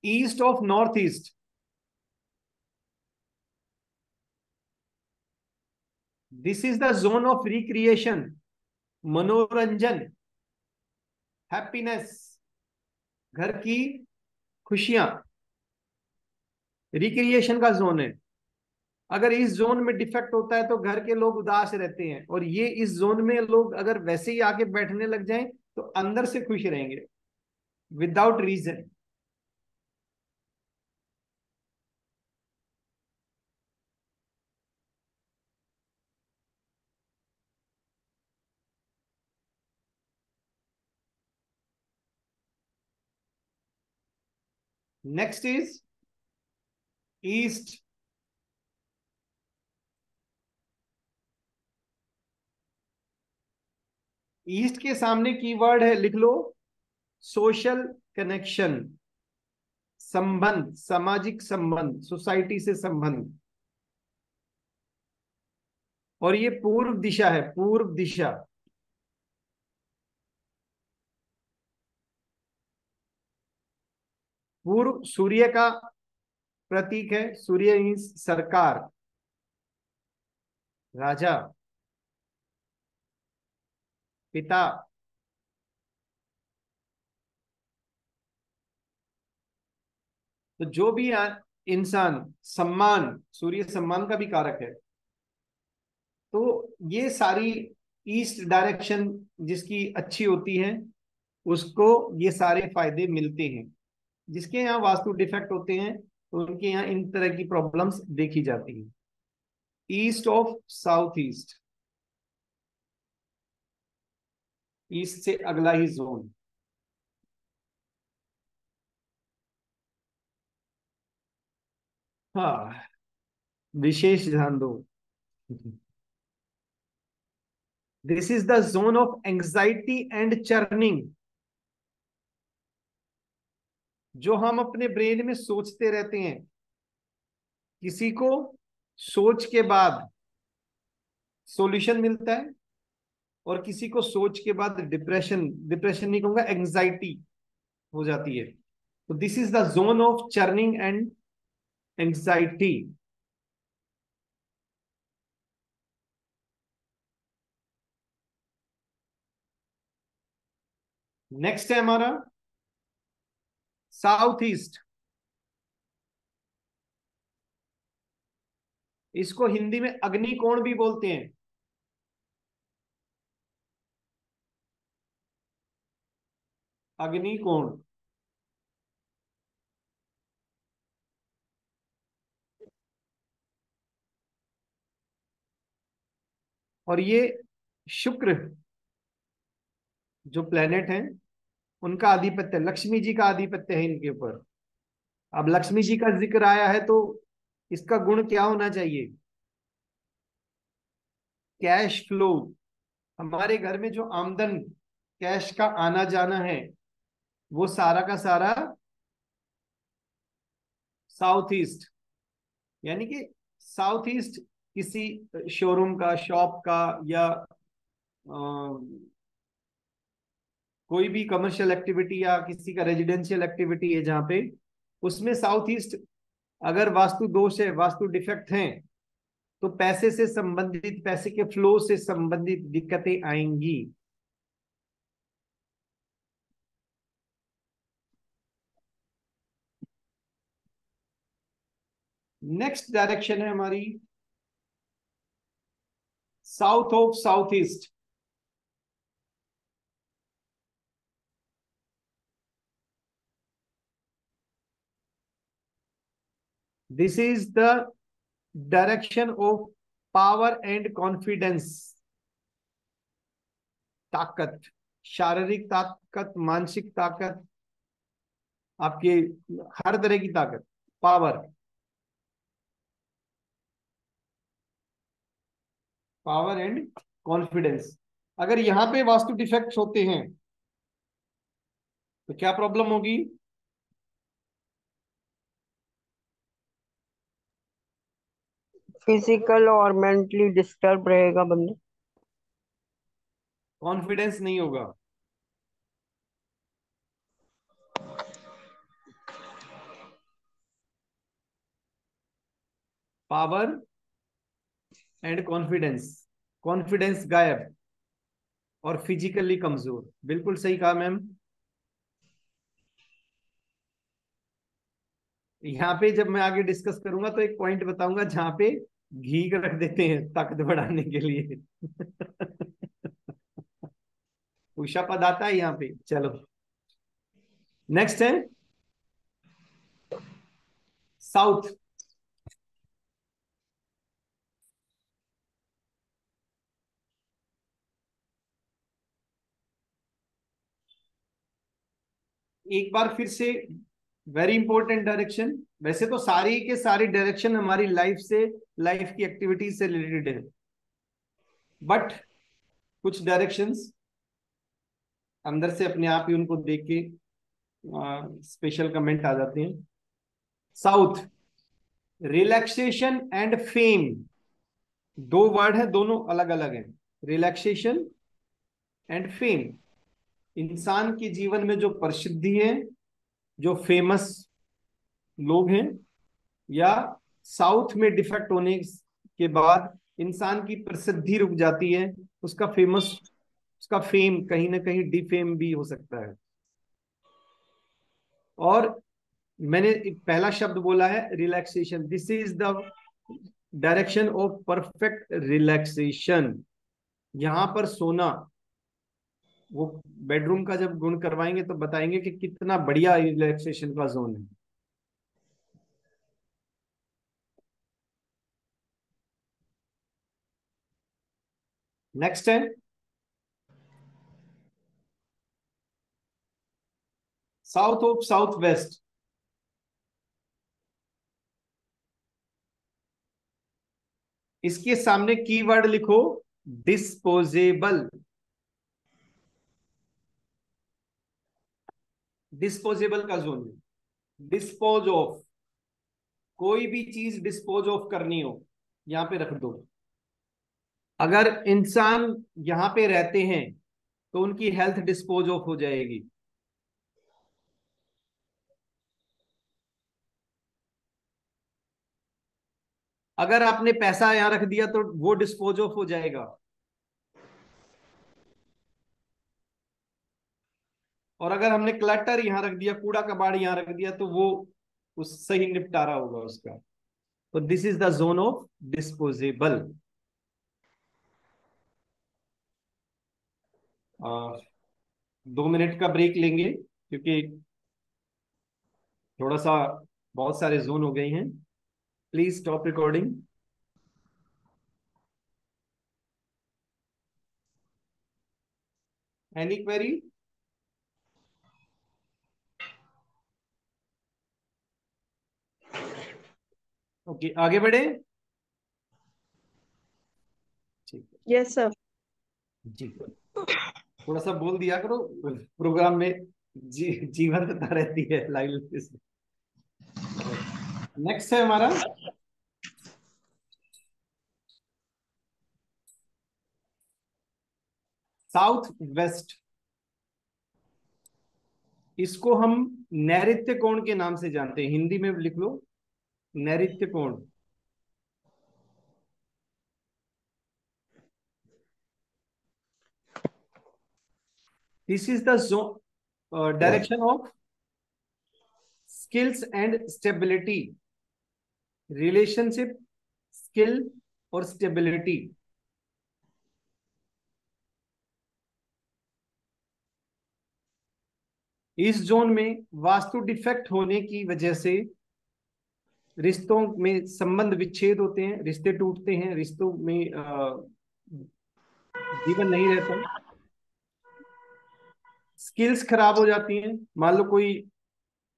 east of north east. This is the zone of recreation, मनोरंजन, हैप्पीनेस, घर की खुशियां, रिक्रिएशन का जोन है। अगर इस जोन में डिफेक्ट होता है तो घर के लोग उदास रहते हैं, और ये इस जोन में लोग अगर वैसे ही आके बैठने लग जाएं तो अंदर से खुश रहेंगे without reason. Next is east. East के सामने कीवर्ड है, लिख लो, सोशल कनेक्शन, संबंध, सामाजिक संबंध, सोसाइटी से संबंध। और ये पूर्व दिशा है, पूर्व दिशा। पूर्व सूर्य का प्रतीक है, सूर्य मीन्स सरकार, राजा, पिता। तो जो भी इंसान, सम्मान, सूर्य सम्मान का भी कारक है। तो ये सारी ईस्ट डायरेक्शन जिसकी अच्छी होती है उसको ये सारे फायदे मिलते हैं। जिसके यहाँ वास्तु डिफेक्ट होते हैं तो उनके यहाँ इन तरह की प्रॉब्लम्स देखी जाती हैं। East of south east, east से अगला ही जोन। हाँ, विशेष ध्यान दो। This is the zone of anxiety and churning. जो हम अपने ब्रेन में सोचते रहते हैं, किसी को सोच के बाद सॉल्यूशन मिलता है और किसी को सोच के बाद डिप्रेशन, डिप्रेशन नहीं कहूंगा, एंग्जाइटी हो जाती है। तो this is the zone of churning and anxiety. Next है हमारा साउथ ईस्ट। इसको हिंदी में अग्निकोण भी बोलते हैं। अग्निकोण। और ये शुक्र जो प्लेनेट है उनका आधिपत्य, लक्ष्मी जी का आधिपत्य है इनके ऊपर। अब लक्ष्मी जी का जिक्र आया है तो इसका गुण क्या होना चाहिए? Cash flow. हमारे घर में जो आमदन, कैश का आना जाना है, वो सारा का सारा साउथ ईस्ट, यानी कि साउथ ईस्ट किसी शोरूम का, शॉप का, या कोई भी कमर्शियल एक्टिविटी या किसी का रेजिडेंशियल एक्टिविटी है जहां पे, उसमें साउथ ईस्ट अगर वास्तु दोष है, वास्तु डिफेक्ट है, तो पैसे से संबंधित, पैसे के फ्लो से संबंधित दिक्कतें आएंगी। नेक्स्ट डायरेक्शन है हमारी south of south east. This is the direction of power and confidence. ताकत, शारीरिक ताकत, मानसिक ताकत, आपके हर तरह की ताकत, पावर। Power and confidence. अगर यहां पे वास्तु डिफेक्ट्स होते हैं तो क्या प्रॉब्लम होगी? फिजिकल और मेंटली डिस्टर्ब रहेगा बंदा। कॉन्फिडेंस नहीं होगा। पावर एंड कॉन्फिडेंस, कॉन्फिडेंस गायब और फिजिकली कमजोर। बिल्कुल सही कहा मैम। यहाँ पे जब मैं आगे डिस्कस करूंगा तो एक पॉइंट बताऊंगा जहां पे घी रख देते हैं ताकत बढ़ाने के लिए। उषा पद आता है यहाँ पे। चलो नेक्स्ट है साउथ। एक बार फिर से वेरी इंपॉर्टेंट डायरेक्शन। वैसे तो सारी के सारी डायरेक्शन हमारी लाइफ से, लाइफ की एक्टिविटीज से रिलेटेड है, बट कुछ डायरेक्शंस अंदर से अपने आप ही उनको देख के स्पेशल कमेंट आ जाते हैं। South, relaxation and fame. दो वर्ड है, दोनों अलग अलग हैं। Relaxation and fame. इंसान के जीवन में जो प्रसिद्धि है, जो फेमस लोग हैं, या साउथ में डिफेक्ट होने के बाद इंसान की प्रसिद्धि रुक जाती है, उसका फेमस, उसका फेम कहीं ना कहीं डिफेम भी हो सकता है। और मैंने एक पहला शब्द बोला है relaxation. This is the direction of perfect relaxation. यहां पर सोना, वो बेडरूम का जब गुण करवाएंगे तो बताएंगे कि कितना बढ़िया रिलैक्सेशन का जोन है। नेक्स्ट है साउथ ऑफ साउथ वेस्ट। इसके सामने कीवर्ड लिखो डिस्पोजेबल। डिस्पोजेबल का जोन है, डिस्पोज ऑफ, कोई भी चीज डिस्पोज ऑफ करनी हो यहां पे रख दो। अगर इंसान यहां पे रहते हैं तो उनकी हेल्थ डिस्पोज ऑफ हो जाएगी। अगर आपने पैसा यहां रख दिया तो वो डिस्पोज ऑफ हो जाएगा। और अगर हमने क्लटर यहां रख दिया, कूड़ा कबाड़ यहां रख दिया, तो वो उससे ही निपटारा होगा उसका। तो this is the zone of disposable. 2 minute का ब्रेक लेंगे क्योंकि थोड़ा सा बहुत सारे जोन हो गए हैं। Please stop recording. Any query? Okay, आगे बढ़े। ठीक है यस सर। जी, थोड़ा सा बोल दिया करो, प्रोग्राम में जीवंतता रहती है लाइव। नेक्स्ट है हमारा साउथ वेस्ट। इसको हम नैऋत्य कोण के नाम से जानते हैं, हिंदी में लिख लो नैऋत्य कोण। This is the direction of skills and stability, relationship, skill और स्टेबिलिटी। इस जोन में वास्तु डिफेक्ट होने की वजह से रिश्तों में संबंध विच्छेद होते हैं, रिश्ते टूटते हैं, रिश्तों में जीवन नहीं रहता, स्किल्स खराब हो जाती हैं। मान लो कोई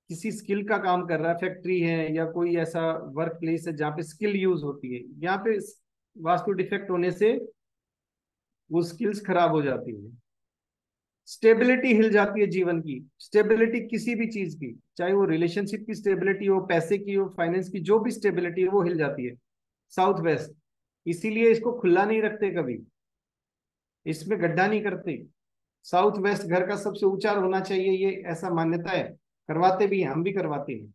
किसी स्किल का काम कर रहा है, फैक्ट्री है या कोई ऐसा वर्क प्लेस है जहाँ पे स्किल यूज होती है, यहाँ पे वास्तु डिफेक्ट होने से वो स्किल्स खराब हो जाती है। स्टेबिलिटी हिल जाती है जीवन की, स्टेबिलिटी किसी भी चीज की, चाहे वो रिलेशनशिप की स्टेबिलिटी हो, पैसे की हो, फाइनेंस की, जो भी स्टेबिलिटी है वो हिल जाती है साउथ वेस्ट। इसीलिए इसको खुला नहीं रखते, कभी इसमें गड्ढा नहीं करते। साउथ वेस्ट घर का सबसे ऊंचा होना चाहिए, ये ऐसा मान्यता है, करवाते भी हैं, हम भी करवाते हैं।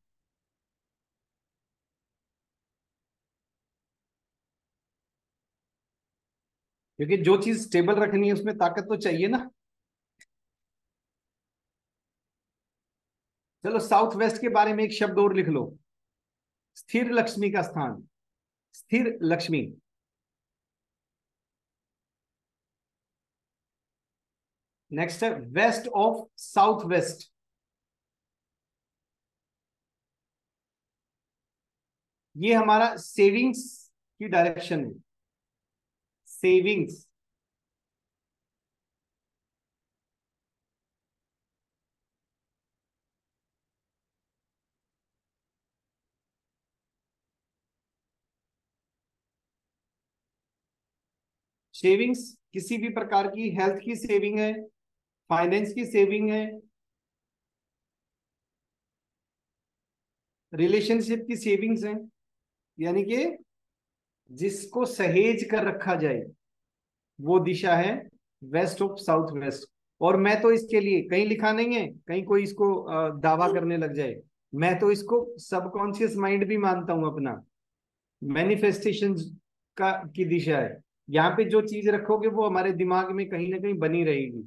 क्योंकि जो चीज स्टेबल रखनी है उसमें ताकत तो चाहिए ना। चलो साउथ वेस्ट के बारे में एक शब्द और लिख लो, स्थिर लक्ष्मी का स्थान, स्थिर लक्ष्मी। नेक्स्ट है वेस्ट ऑफ साउथ वेस्ट। ये हमारा सेविंग्स की डायरेक्शन है, सेविंग्स। सेविंग्स किसी भी प्रकार की, हेल्थ की सेविंग है, फाइनेंस की सेविंग है, रिलेशनशिप की सेविंग्स है, यानी कि जिसको सहेज कर रखा जाए वो दिशा है वेस्ट ऑफ साउथ वेस्ट। और मैं तो इसके लिए कहीं लिखा नहीं है, कहीं कोई इसको दावा करने लग जाए, मैं तो इसको सबकॉन्शियस माइंड भी मानता हूं अपना, मैनिफेस्टेशन का की दिशा है। यहाँ पे जो चीज रखोगे वो हमारे दिमाग में कहीं ना कहीं बनी रहेगी,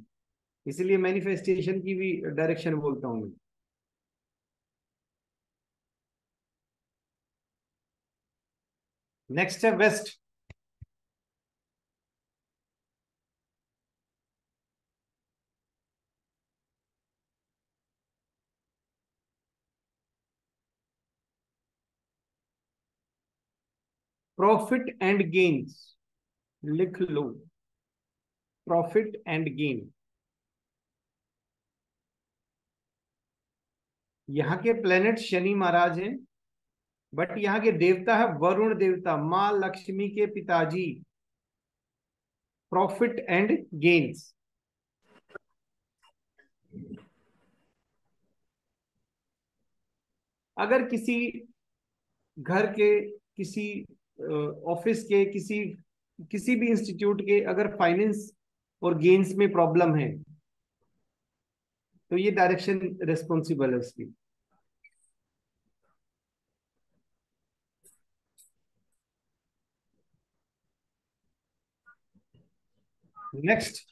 इसलिए मैनिफेस्टेशन की भी डायरेक्शन बोलता हूं मैं। नेक्स्ट है वेस्ट। प्रॉफिट एंड गेन्स, लिख लो प्रॉफिट एंड गेन। यहाँ के प्लेनेट शनि महाराज हैं, बट यहाँ के देवता है वरुण देवता, माँ लक्ष्मी के पिताजी। प्रॉफिट एंड गेन्स, अगर किसी घर के, किसी ऑफिस के, किसी किसी भी इंस्टीट्यूट के अगर फाइनेंस और गेन्स में प्रॉब्लम है तो ये डायरेक्शन रिस्पॉन्सिबल है उसकी। नेक्स्ट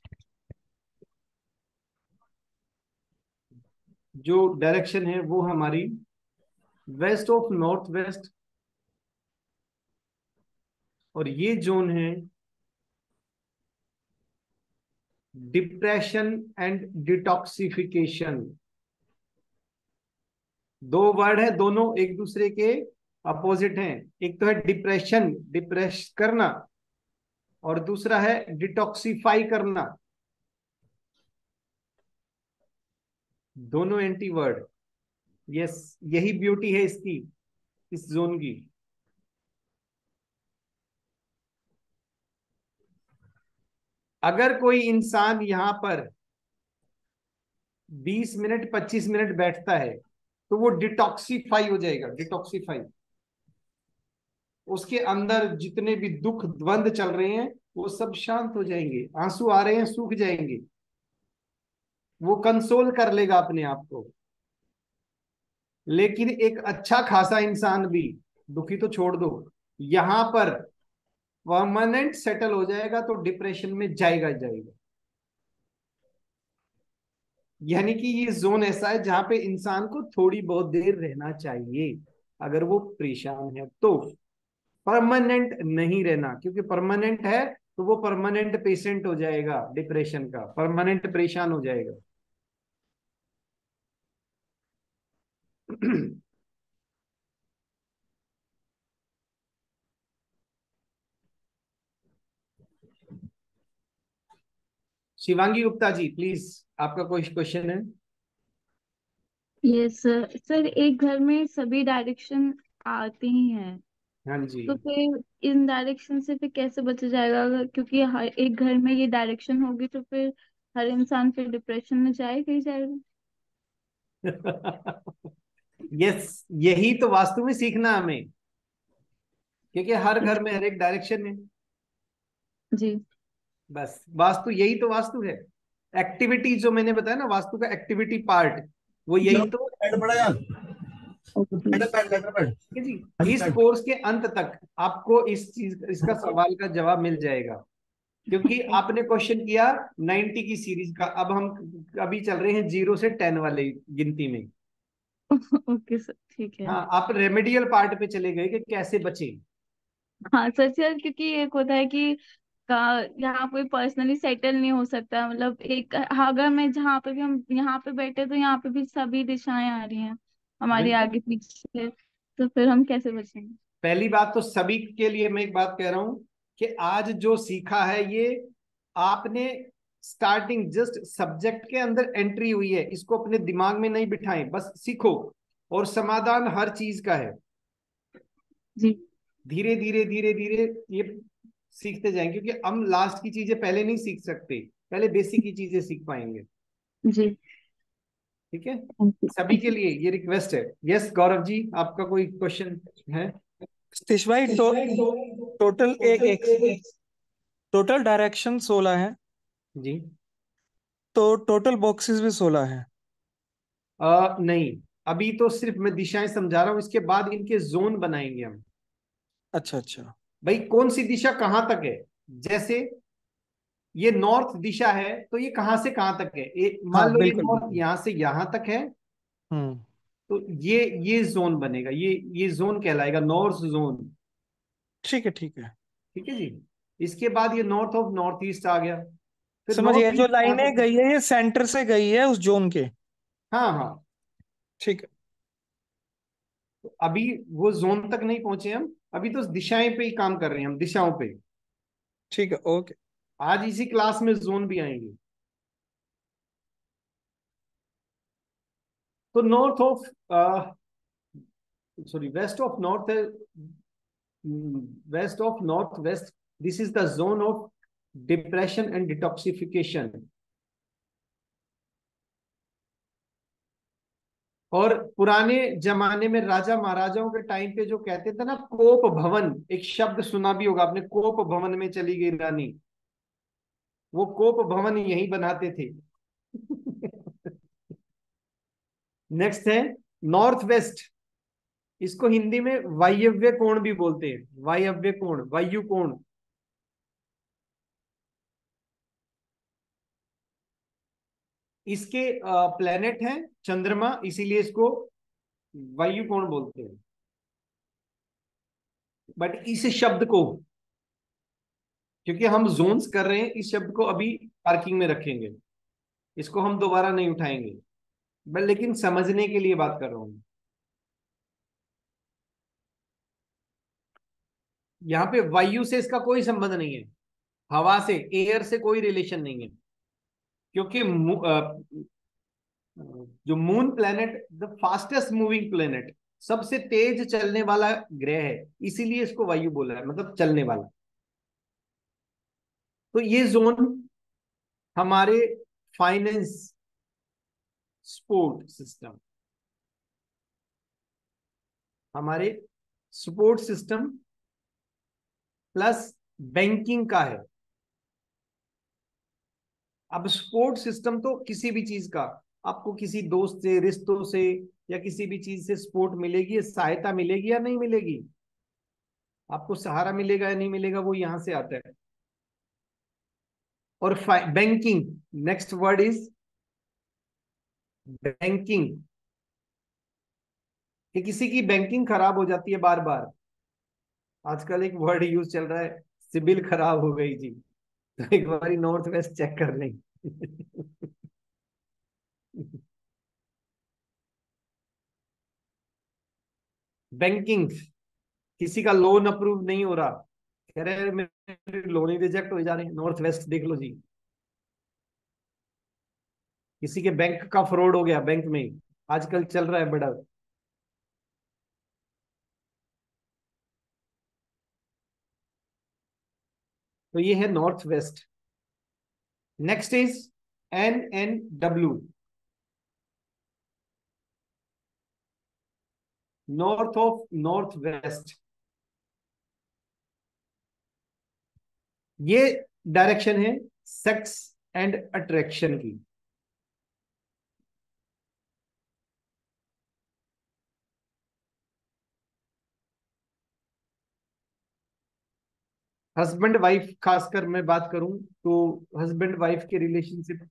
जो डायरेक्शन है वो हमारी वेस्ट ऑफ नॉर्थ वेस्ट, और ये जोन है डिप्रेशन एंड डिटॉक्सिफिकेशन। दो वर्ड है, दोनों एक दूसरे के अपोजिट हैं। एक तो है डिप्रेशन, डिप्रेस करना, और दूसरा है डिटॉक्सिफाई करना, दोनों एंटी वर्ड। यस, यही ब्यूटी है इसकी, इस जोन की। अगर कोई इंसान यहां पर 20 मिनट 25 मिनट बैठता है तो वो डिटॉक्सिफाई हो जाएगा, डिटॉक्सिफाई। उसके अंदर जितने भी दुख द्वंद चल रहे हैं वो सब शांत हो जाएंगे, आंसू आ रहे हैं सूख जाएंगे, वो कंसोल कर लेगा अपने आप को। लेकिन एक अच्छा खासा इंसान भी, दुखी तो छोड़ दो, यहां पर परमानेंट सेटल हो जाएगा तो डिप्रेशन में जाएगा जाएगा। यानी कि ये जोन ऐसा है जहां पे इंसान को थोड़ी बहुत देर रहना चाहिए अगर वो परेशान है तो, परमानेंट नहीं रहना, क्योंकि परमानेंट है तो वो परमानेंट पेशेंट हो जाएगा, डिप्रेशन का परमानेंट परेशान हो जाएगा। शिवांगी गुप्ता जी प्लीज, आपका कोई क्वेश्चन है? Yes sir. सर एक घर में सभी डायरेक्शन आते ही हैं, हाँ जी। तो फिर इन डायरेक्शन से फिर कैसे बचा जाएगा? क्योंकि हर एक घर में ये डायरेक्शन होगी तो फिर हर इंसान फिर डिप्रेशन में जाएगा ही जाएगा। यस, यही तो वास्तु में सीखना हमें, क्योंकि हर घर में हर एक डायरेक्शन है। जी। बस वास्तु, यही तो वास्तु है। एक्टिविटी जो मैंने बताया ना, वास्तु का एक्टिविटी पार्ट, वो यही तो ओके। ठीक है जी। इस कोर्स के अंत तक आपको इस चीज, इसका सवाल का जवाब मिल जाएगा, क्योंकि आपने क्वेश्चन किया 90 की सीरीज का। अब हम अभी चल रहे हैं 0 से 10 वाले गिनती में। ओके सर, ठीक है। हाँ, आप रेमेडियल पार्ट पे चले गए कि कैसे बचे। हाँ सर सर, क्योंकि एक होता है कि यहाँ कोई पर्सनली सेटल नहीं हो सकता, मतलब एक अगर मैं जहाँ पे भी हम यहाँ पे बैठे तो यहाँ पे भी सभी दिशाएं आ रही हैं हमारे बिल्कुल। आगे पीछे, तो फिर हम कैसे बचेंगे? पहली बात तो सभी के लिए मैं एक बात कह रहा हूं कि आज जो सीखा है ये आपने स्टार्टिंग जस्ट सब्जेक्ट के अंदर एंट्री हुई है, इसको अपने दिमाग में नहीं बिठाएं, बस सीखो। और समाधान हर चीज का है। जी। धीरे धीरे धीरे धीरे ये सीखते जाएंगे, क्योंकि हम लास्ट की चीजें पहले नहीं सीख सकते, पहले बेसिक की चीजें सीख पाएंगे। जी। ठीक है, थैंक यू। सभी के लिए ये रिक्वेस्ट है। यस गौरव जी, आपका कोई क्वेश्चन है? सतीश भाई, टोटल एक टोटल डायरेक्शन 16 है, जी। तो टोटल बॉक्सेस भी 16 है। नहीं, अभी तो सिर्फ मैं दिशाएं समझा रहा हूं, इसके बाद इनके जोन बनाएंगे हम। अच्छा अच्छा। भाई कौन सी दिशा कहां तक है, जैसे ये नॉर्थ दिशा है तो ये कहां से कहां तक है, हाँ मान लो ये बिल्कुल नॉर्थ बिल्कुल। यहां से यहां तक है, हम्म। तो ये जोन बनेगा, ये जोन कहलाएगा नॉर्थ जोन। ठीक है ठीक है। ठीक है जी। इसके बाद ये नॉर्थ ऑफ नॉर्थ ईस्ट आ गया, फिर समझ गया, नॉर्थ जो ईस्ट कहां लाइनें तक है? गई है ये सेंटर से गई है उस जोन के। हाँ हाँ। ठीक है। तो अभी वो जोन तक नहीं पहुंचे हम, अभी तो दिशाएं पे ही काम कर रहे हैं हम, दिशाओं पे। ठीक है ओके। आज इसी क्लास में जोन भी आएंगे। तो north of sorry west of north है, west of north west, this is the zone of depression and detoxification. और पुराने जमाने में राजा महाराजाओं के टाइम पे जो कहते थे ना, कोप भवन, एक शब्द सुना भी होगा आपने, कोप भवन में चली गई रानी, वो कोप भवन यही बनाते थे। नेक्स्ट है नॉर्थ वेस्ट, इसको हिंदी में वायव्य कोण भी बोलते हैं, वायव्य कोण, वायु कोण। इसके प्लेनेट हैं चंद्रमा, इसीलिए इसको वायु कोण बोलते हैं। बट इस शब्द को, क्योंकि हम जोन्स कर रहे हैं, इस शब्द को अभी पार्किंग में रखेंगे, इसको हम दोबारा नहीं उठाएंगे, बट लेकिन समझने के लिए बात कर रहा हूं। यहाँ पे वायु से इसका कोई संबंध नहीं है, हवा से, एयर से कोई रिलेशन नहीं है, क्योंकि जो moon planet the fastest moving planet, सबसे तेज चलने वाला ग्रह है, इसीलिए इसको वायु बोला है, मतलब चलने वाला। तो ये जोन हमारे फाइनेंस, सपोर्ट सिस्टम, हमारे सपोर्ट सिस्टम प्लस बैंकिंग का है। अब सपोर्ट सिस्टम तो किसी भी चीज का, आपको किसी दोस्त से, रिश्तों से या किसी भी चीज से सपोर्ट मिलेगी, सहायता मिलेगी या नहीं मिलेगी, आपको सहारा मिलेगा या नहीं मिलेगा, वो यहां से आता है। और banking, next word is banking, कि किसी की बैंकिंग खराब हो जाती है बार बार। आजकल एक वर्ड यूज चल रहा है, सिबिल खराब हो गई जी, तो एक बार नॉर्थ वेस्ट चेक कर लें। बैंकिंग, किसी का लोन अप्रूव नहीं हो रहा, कह रहे हैं मेरे लोन ही रिजेक्ट हो जा रहे हैं, नॉर्थ वेस्ट देख लो जी। किसी के बैंक का फ्रॉड हो गया, बैंक में आजकल चल रहा है बड़ा। तो ये है north west. Next is NNW, north of north waste. ये डायरेक्शन है सेक्स एंड अट्रैक्शन की। हस्बैंड वाइफ, खासकर मैं बात करूं तो हस्बैंड वाइफ के रिलेशनशिप,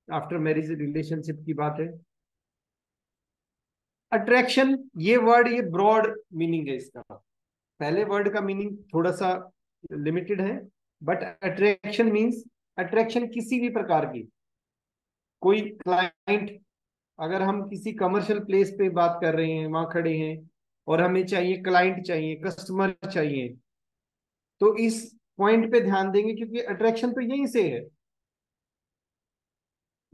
आफ्टर मैरिज रिलेशनशिप की बात है। अट्रैक्शन, ये वर्ड, ये ब्रॉड मीनिंग है इसका। पहले वर्ड का मीनिंग थोड़ा सा लिमिटेड है, बट अट्रैक्शन मींस अट्रैक्शन किसी भी प्रकार की। कोई क्लाइंट, अगर हम किसी कमर्शियल प्लेस पे बात कर रहे हैं, वहां खड़े हैं और हमें चाहिए क्लाइंट, चाहिए कस्टमर चाहिए, तो इस पॉइंट पे ध्यान देंगे, क्योंकि अट्रैक्शन तो यहीं से है।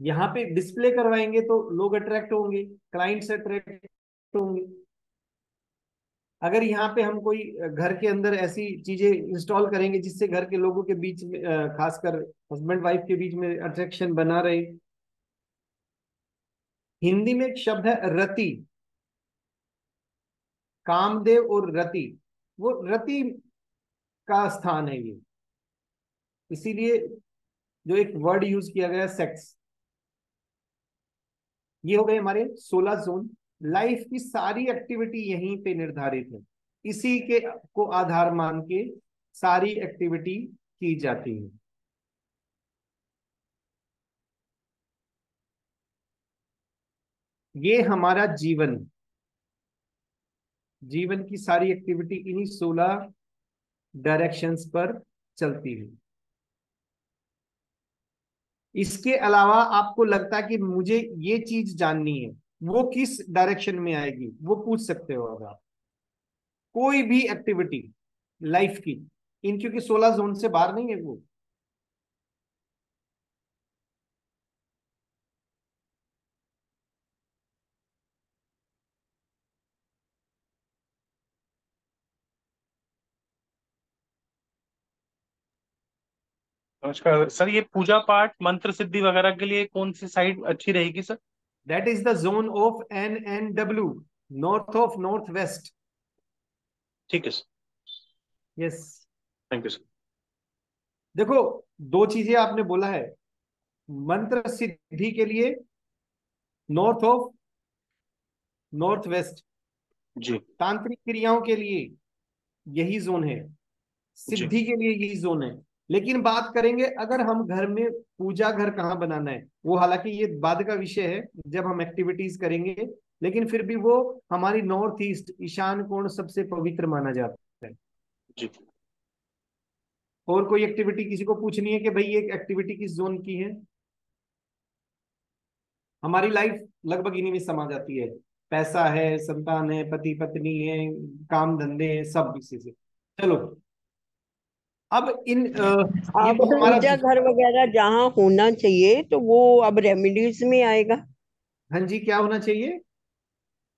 यहाँ पे डिस्प्ले करवाएंगे तो लोग अट्रैक्ट होंगे, क्लाइंट्स अट्रैक्ट होंगे। अगर यहाँ पे हम कोई घर के अंदर ऐसी चीजें इंस्टॉल करेंगे जिससे घर के लोगों के बीच में, खासकर हस्बैंड वाइफ के बीच में अट्रैक्शन बना रहे। हिंदी में एक शब्द है रति, कामदेव और रति, वो रति का स्थान है ये, इसीलिए जो एक वर्ड यूज किया गया सेक्स। ये हो गए हमारे 16 जोन। लाइफ की सारी एक्टिविटी यहीं पे निर्धारित है, इसी के को आधार मान के सारी एक्टिविटी की जाती है। ये हमारा जीवन, जीवन की सारी एक्टिविटी इन्हीं 16 डायरेक्शंस पर चलती है। इसके अलावा आपको लगता है कि मुझे ये चीज जाननी है, वो किस डायरेक्शन में आएगी, वो पूछ सकते हो। अगर आप कोई भी एक्टिविटी लाइफ की, इन क्योंकि 16 जोन से बाहर नहीं है वो। नमस्कार सर, ये पूजा पाठ मंत्र सिद्धि वगैरह के लिए कौन सी साइट अच्छी रहेगी sir? That is the zone of NNW, north of north waste. ठीक है sir, yes. Thank you sir. देखो, दो चीजें आपने बोला है, मंत्र सिद्धि के लिए नॉर्थ ऑफ नॉर्थ वेस्ट, जी तांत्रिक क्रियाओं के लिए यही जोन है, जी। सिद्धि के लिए यही जोन है। लेकिन बात करेंगे अगर हम घर में पूजा घर कहाँ बनाना है, वो हालांकि ये बाद का विषय है जब हम एक्टिविटीज करेंगे, लेकिन फिर भी वो हमारी नॉर्थ ईस्ट, ईशान कोण सबसे पवित्र माना जाता है। जी और कोई एक्टिविटी किसी को पूछनी है कि भाई ये एक्टिविटी किस जोन की है? हमारी लाइफ लगभग इन्हीं में समा जाती है, पैसा है, संतान है, पति पत्नी है, काम धंधे हैं, सब इसी से। चलो, अब ये अब तो हमारा पूजा घर वगैरह जहाँ होना चाहिए तो वो अब रेमेडीज में आएगा। हाँ जी, क्या होना चाहिए?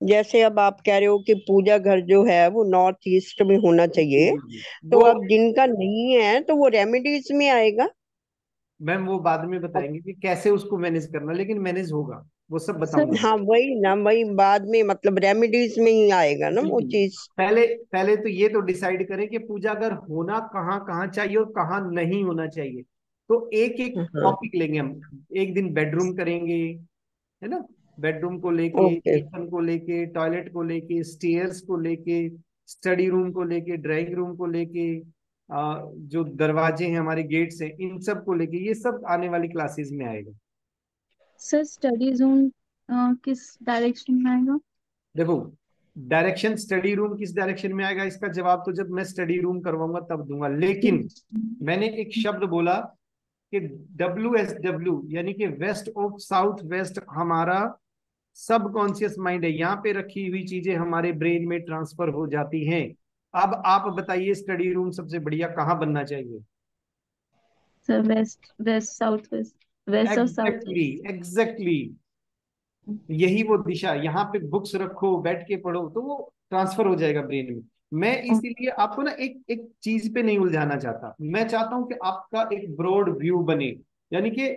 जैसे अब आप कह रहे हो कि पूजा घर जो है वो नॉर्थ ईस्ट में होना जी चाहिए, जी जी, तो वो अब जिनका नहीं है तो वो रेमेडीज में आएगा। मैम वो बाद में बताएंगे कि कैसे उसको मैनेज करना, लेकिन मैनेज होगा, वो सब सर बताऊंगा। हाँ वही ना, वही बाद में मतलब रेमेडीज में ही आएगा ना वो बिल्कुल। चीज। पहले पहले तो ये तो डिसाइड करें कि पूजा अगर होना कहाँ कहाँ चाहिए और कहाँ नहीं होना चाहिए। तो एक एक हाँ। टॉपिक लेंगे हम। एक दिन बेडरूम करेंगे, है ना, बेडरूम को लेके, ओके। किचन को लेके, टॉयलेट को लेके, स्टेयर्स को लेके, स्टडी रूम को लेके, ड्राइंग रूम को लेके, जो दरवाजे हैं हमारे गेट्स हैं इन सब को लेके, ये सब आने वाली क्लासेस में आएगा। सर स्टडी जोन किस डायरेक्शन में आएगा? देखो, डायरेक्शन स्टडी रूम किस डायरेक्शन में आएगा इसका जवाब तो जब मैं स्टडी रूम करवाऊंगा तब दूंगा, लेकिन मैंने एक शब्द बोला कि WSW यानी कि वेस्ट ऑफ साउथ वेस्ट हमारा सब कॉन्शियस माइंड है, यहाँ पे रखी हुई चीजें हमारे ब्रेन में ट्रांसफर हो जाती हैं। अब आप बताइए स्टडी रूम सबसे बढ़िया कहाँ बनना चाहिए? Sir west west south west, west और साउथ एग्जैक्टली एग्जैक्टली, यही वो दिशा, यहाँ पे बुक्स रखो, बैठ के पढ़ो, तो वो ट्रांसफर हो जाएगा ब्रेन में। मैं इसीलिए आपको ना एक एक चीज पे नहीं उलझाना चाहता, मैं चाहता हूं कि आपका एक ब्रॉड व्यू बने, यानी कि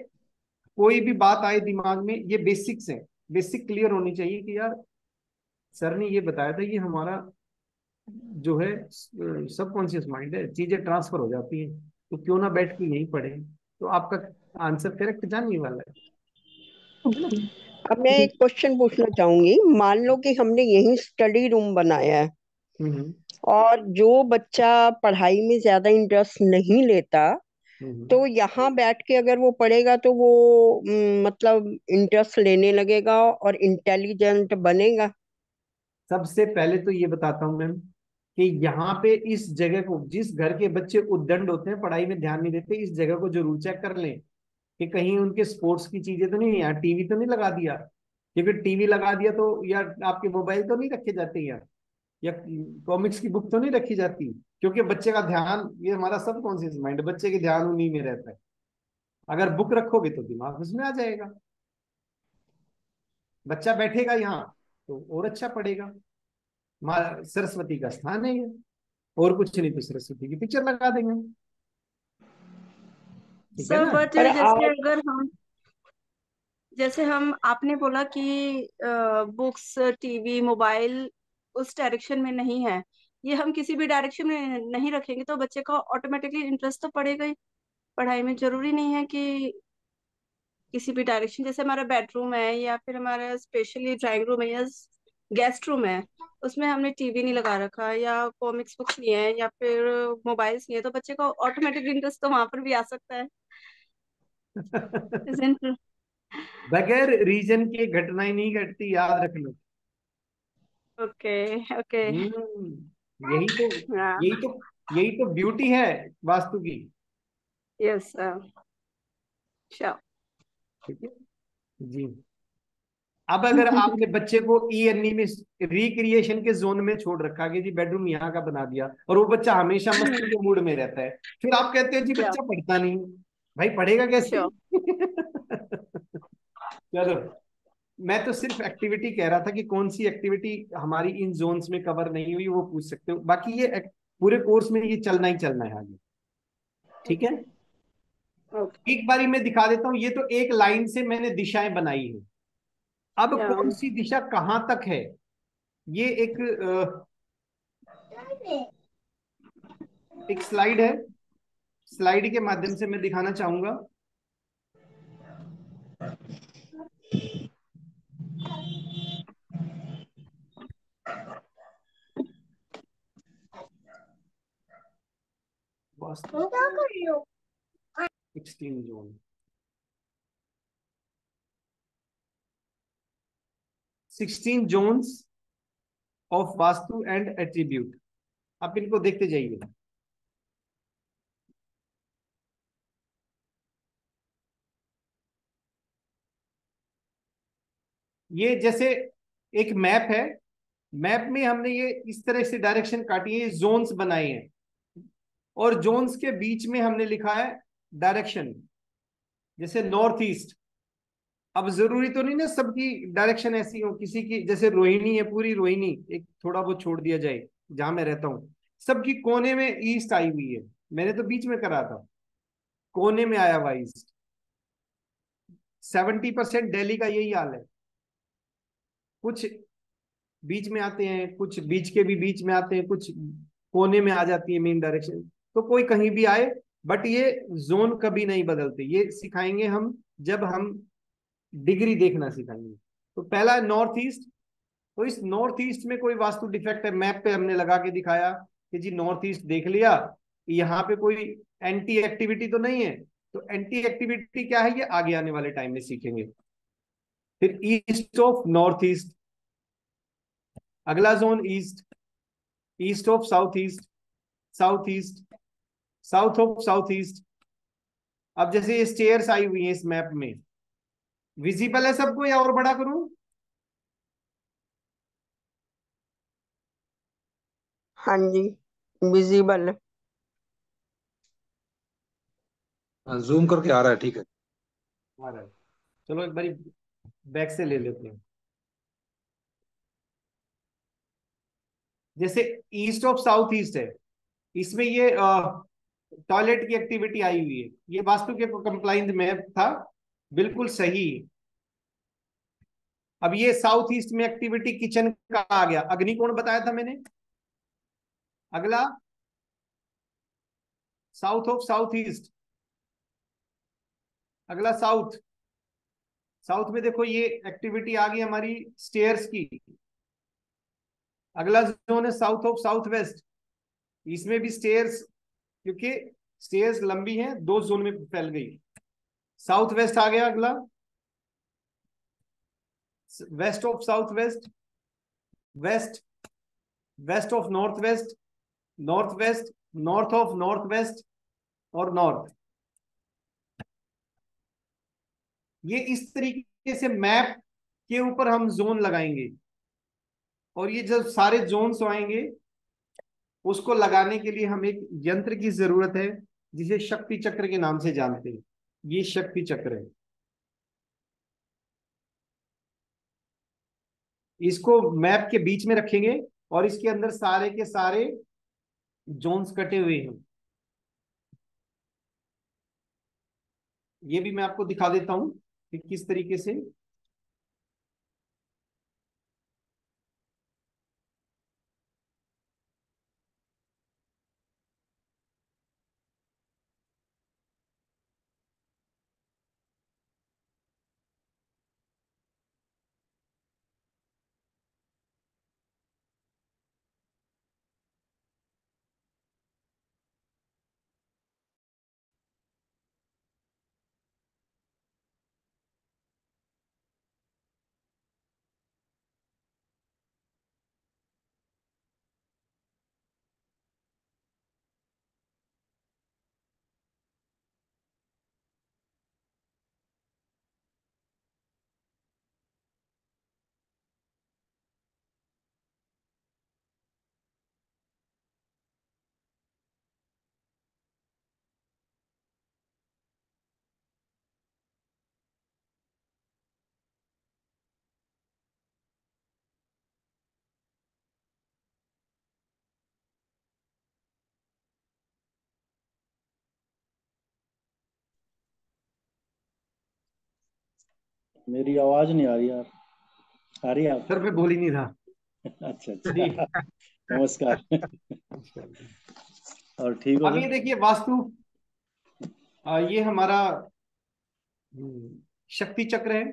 कोई भी बात आए दिमाग में, ये बेसिक्स है, बेसिक क्लियर होनी चाहिए कि यार सर ने ये बताया था, ये हमारा जो है सबकॉन्शियस माइंड है, चीजें ट्रांसफर हो जाती हैं, तो क्यों ना बैठ के यही पढ़े। तो आपका आंसर करेक्ट जाने वाला है ना? अब मैं एक क्वेश्चन पूछना चाहूंगी, मान लो कि हमने यही स्टडी रूम बनाया है हम्म और जो बच्चा पढ़ाई में ज्यादा इंटरेस्ट नहीं लेता, हम्म। तो यहाँ बैठ के अगर वो पढ़ेगा तो वो मतलब इंटरेस्ट लेने लगेगा और इंटेलिजेंट बनेगा। सबसे पहले तो ये बताता हूँ मैम कि यहाँ पे इस जगह को, जिस घर के बच्चे उद्दंड होते हैं, पढ़ाई में ध्यान नहीं देते, इस जगह को जरूर चेक कर लें कि कहीं उनके स्पोर्ट्स की चीजें तो नहीं है यार, टीवी तो नहीं लगा दिया, क्योंकि टीवी लगा दिया तो यार आपके मोबाइल तो नहीं रखे जाते यार, या कॉमिक्स की बुक तो नहीं रखी जाती, क्योंकि बच्चे का ध्यान, ये हमारा सबकॉन्शियस माइंड, बच्चे के ध्यान उन्हीं में रहता है। अगर बुक रखोगे तो दिमाग उसमें आ जाएगा, बच्चा बैठेगा यहाँ तो और अच्छा पढ़ेगा। माँ सरस्वती का स्थान है ये, और कुछ नहीं तो सरस्वती की पिक्चर लगा देंगे, ठीक है सर ना? बट पर जैसे आप अगर हम, जैसे हम, आपने बोला कि बुक्स टीवी मोबाइल उस डायरेक्शन में नहीं है, ये हम किसी भी डायरेक्शन में नहीं रखेंगे तो बच्चे का ऑटोमेटिकली इंटरेस्ट तो पड़ेगा ही पढ़ाई में। जरूरी नहीं है कि किसी भी डायरेक्शन, जैसे हमारा बेडरूम है या फिर हमारा स्पेशली ड्राइंग रूम है या गेस्ट रूम है, उसमें हमने टीवी नहीं लगा रखा या कॉमिक्स बुक्स नहीं है या फिर मोबाइल्स नहीं है, तो बच्चे का ऑटोमेटिक इंटरेस्ट तो वहां पर भी आ सकता है। Isn't it? बगैर रीजन के घटनाएं नहीं घटती, याद रख लो। Okay okay. यही तो, हाँ। यही तो, यही तो ब्यूटी है वास्तु की। Yes sure. ठीक है जी। अब अगर आपने बच्चे को ईएनई में रिक्रिएशन के जोन में छोड़ रखा कि जी बेडरूम यहाँ का बना दिया, और वो बच्चा हमेशा मस्ती के मूड में रहता है, फिर आप कहते हो जी श्योर बच्चा पढ़ता नहीं, भाई पढ़ेगा कैसे? श्योर। चलो, मैं तो सिर्फ एक्टिविटी कह रहा था कि कौन सी एक्टिविटी हमारी इन जोन्स में कवर नहीं हुई, वो पूछ सकते हो, बाकी ये पूरे कोर्स में ये चलना ही चलना है आगे, ठीक है? ओके। एक बारी मैं दिखा देता हूँ, ये तो एक लाइन से मैंने दिशाएं बनाई है, अब कौन सी दिशा कहां तक है, ये एक स्लाइड है, स्लाइड के माध्यम से मैं दिखाना चाहूंगा। Vastu 16 zone, 16 zones of vastu and attribute, आप इनको देखते जाइए। ये जैसे एक मैप है, मैप में हमने ये इस तरह से डायरेक्शन काटी है, ये जोन्स बनाए हैं, और जोन्स के बीच में हमने लिखा है डायरेक्शन, जैसे नॉर्थ ईस्ट। अब जरूरी तो नहीं ना सबकी डायरेक्शन ऐसी हो, किसी की जैसे रोहिणी है, पूरी रोहिणी एक थोड़ा बहुत छोड़ दिया जाए, जहां मैं रहता हूँ सबकी कोने में ईस्ट आई हुई है, मैंने तो बीच में करा था, कोने में आया हुआ ईस्ट, 70% दिल्ली का यही हाल है। कुछ बीच में आते हैं, कुछ बीच के भी बीच में आते हैं, कुछ कोने में आ जाती है मेन डायरेक्शन। तो कोई कहीं भी आए, बट ये जोन कभी नहीं बदलते। ये सिखाएंगे हम जब हम डिग्री देखना सिखाएंगे। तो पहला नॉर्थ ईस्ट। तो इस नॉर्थ ईस्ट में कोई वास्तु डिफेक्ट है, मैप पे हमने लगा के दिखाया कि जी नॉर्थ ईस्ट देख लिया, यहाँ पे कोई एंटी एक्टिविटी तो नहीं है। तो एंटी एक्टिविटी क्या है, ये आगे आने वाले टाइम में सीखेंगे। फिर ईस्ट ऑफ नॉर्थ ईस्ट, अगला zone east, east of south east, south east, south of south east. अब जैसे ये स्टेयर्स आई हुई हैं इस मैप में, विजिबल है सबको या और बड़ा करूं? हाँ जी, विजिबल। जूम करके आ रहा है, ठीक है। आ रहा है। चलो एक बारी बैक से ले लेते हैं। जैसे ईस्ट ऑफ साउथ ईस्ट है, इसमें ये टॉयलेट की एक्टिविटी आई हुई है। ये वास्तु के कंप्लाइंट मैप था, बिल्कुल सही। अब ये साउथ ईस्ट में एक्टिविटी किचन का आ गया, अग्निकोण बताया था मैंने। अगला साउथ ऑफ साउथ ईस्ट, अगला साउथ। साउथ में देखो ये एक्टिविटी आ गई हमारी स्टेयर्स की। अगला जोन है साउथ ऑफ साउथ वेस्ट, इसमें भी स्टेयर्स, क्योंकि स्टेयर्स लंबी हैं, दो जोन में फैल गई। साउथ वेस्ट आ गया अगला, west of south west, west, west of north west, north west, north of north west और नॉर्थ। ये इस तरीके से मैप के ऊपर हम जोन लगाएंगे, और ये जब सारे जोन्स आएंगे उसको लगाने के लिए हमें एक यंत्र की जरूरत है, जिसे शक्ति चक्र के नाम से जानते हैं। ये शक्ति चक्र है। इसको मैप के बीच में रखेंगे और इसके अंदर सारे के सारे जोन्स कटे हुए हैं। ये भी मैं आपको दिखा देता हूं कि किस तरीके से। मेरी आवाज नहीं आ रही यार। आ रही है आप? सर मैं बोल ही नहीं रहा। अच्छा जी। अच्छा। नमस्कार। और ठीक हो अब ये सर? देखिए वास्तु, ये हमारा शक्ति चक्र है,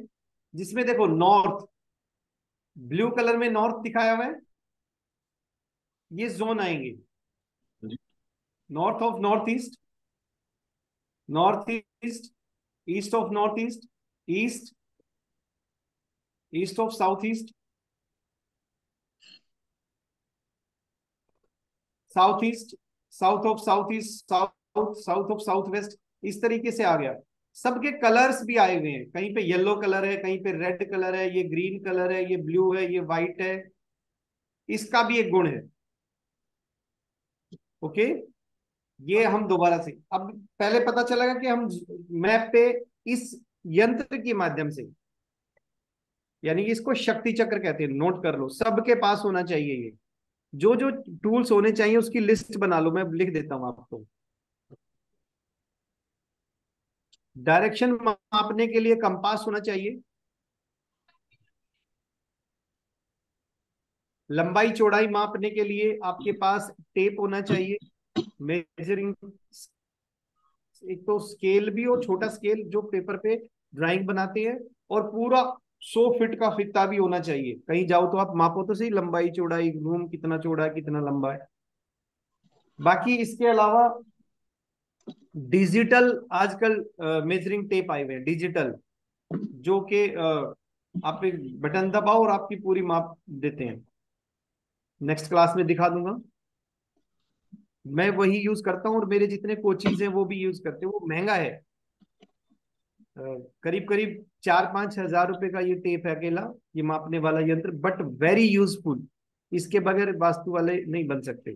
जिसमें देखो नॉर्थ, ब्लू कलर में नॉर्थ दिखाया हुआ है। ये जोन आएंगे, north of north east, north east, east of north east, east, east of south east, south east, south of south east, south, south of south waste. इस तरीके से आ गया। सबके कलर्स भी आए हुए हैं, कहीं पे येलो कलर है, कहीं पे रेड कलर है, ये ग्रीन कलर है, ये ब्लू है, ये व्हाइट है। इसका भी एक गुण है। ओके, ये हम दोबारा से, अब पहले पता चलेगा कि हम मैप पे इस यंत्र के माध्यम से, यानी कि इसको शक्ति चक्र कहते हैं। नोट कर लो, सबके पास होना चाहिए ये। जो जो टूल्स होने चाहिए उसकी लिस्ट बना लो, मैं लिख देता हूं आपको। डायरेक्शन मापने के लिए कंपास होना चाहिए। लंबाई चौड़ाई मापने के लिए आपके पास टेप होना चाहिए। मेजरिंग, एक तो स्केल भी हो, छोटा स्केल जो पेपर पे ड्राइंग बनाते हैं, और पूरा 100 फीट का फीता भी होना चाहिए। कहीं जाओ तो आप मापो तो सही, लंबाई चौड़ाई, रूम कितना चौड़ा है कितना लंबा है। बाकी इसके अलावा डिजिटल आजकल मेजरिंग टेप आए हुए हैं डिजिटल, जो कि आप एक बटन दबाओ और आपकी पूरी माप देते हैं। नेक्स्ट क्लास में दिखा दूंगा। मैं वही यूज करता हूँ और मेरे जितने कोचीज हैं वो भी यूज करते हैं। वो महंगा है, करीब करीब 4-5 हज़ार रुपए का ये टेप है अकेला, ये मापने वाला यंत्र, बट वेरी यूजफुल। इसके बगैर वास्तु वाले नहीं बन सकते।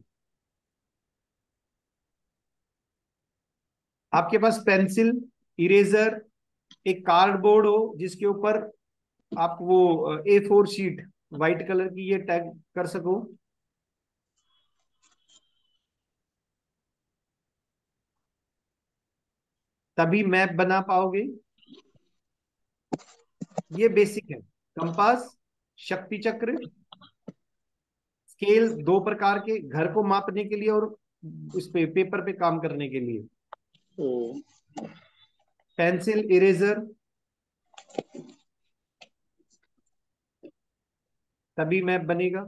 आपके पास पेंसिल, इरेजर, एक कार्डबोर्ड हो जिसके ऊपर आप वो A4 शीट व्हाइट कलर की ये टैग कर सको। तभी मैप बना पाओगे। ये बेसिक है। कंपास, शक्ति चक्र, स्केल, दो प्रकार के, घर को मापने के लिए और इस पे पेपर पे काम करने के लिए। पेंसिल, इरेजर, तभी मैप बनेगा।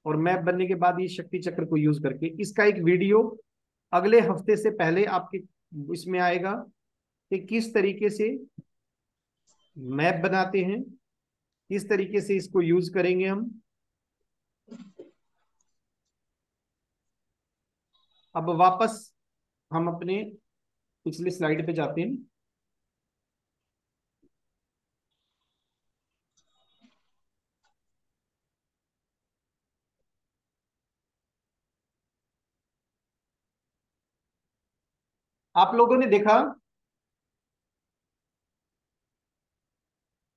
और मैप बनने के बाद ये शक्ति चक्र को यूज करके, इसका एक वीडियो अगले हफ्ते से पहले आपके इसमें आएगा कि किस तरीके से मैप बनाते हैं, किस तरीके से इसको यूज करेंगे हम। अब वापस हम अपने पिछले स्लाइड पे जाते हैं। आप लोगों ने देखा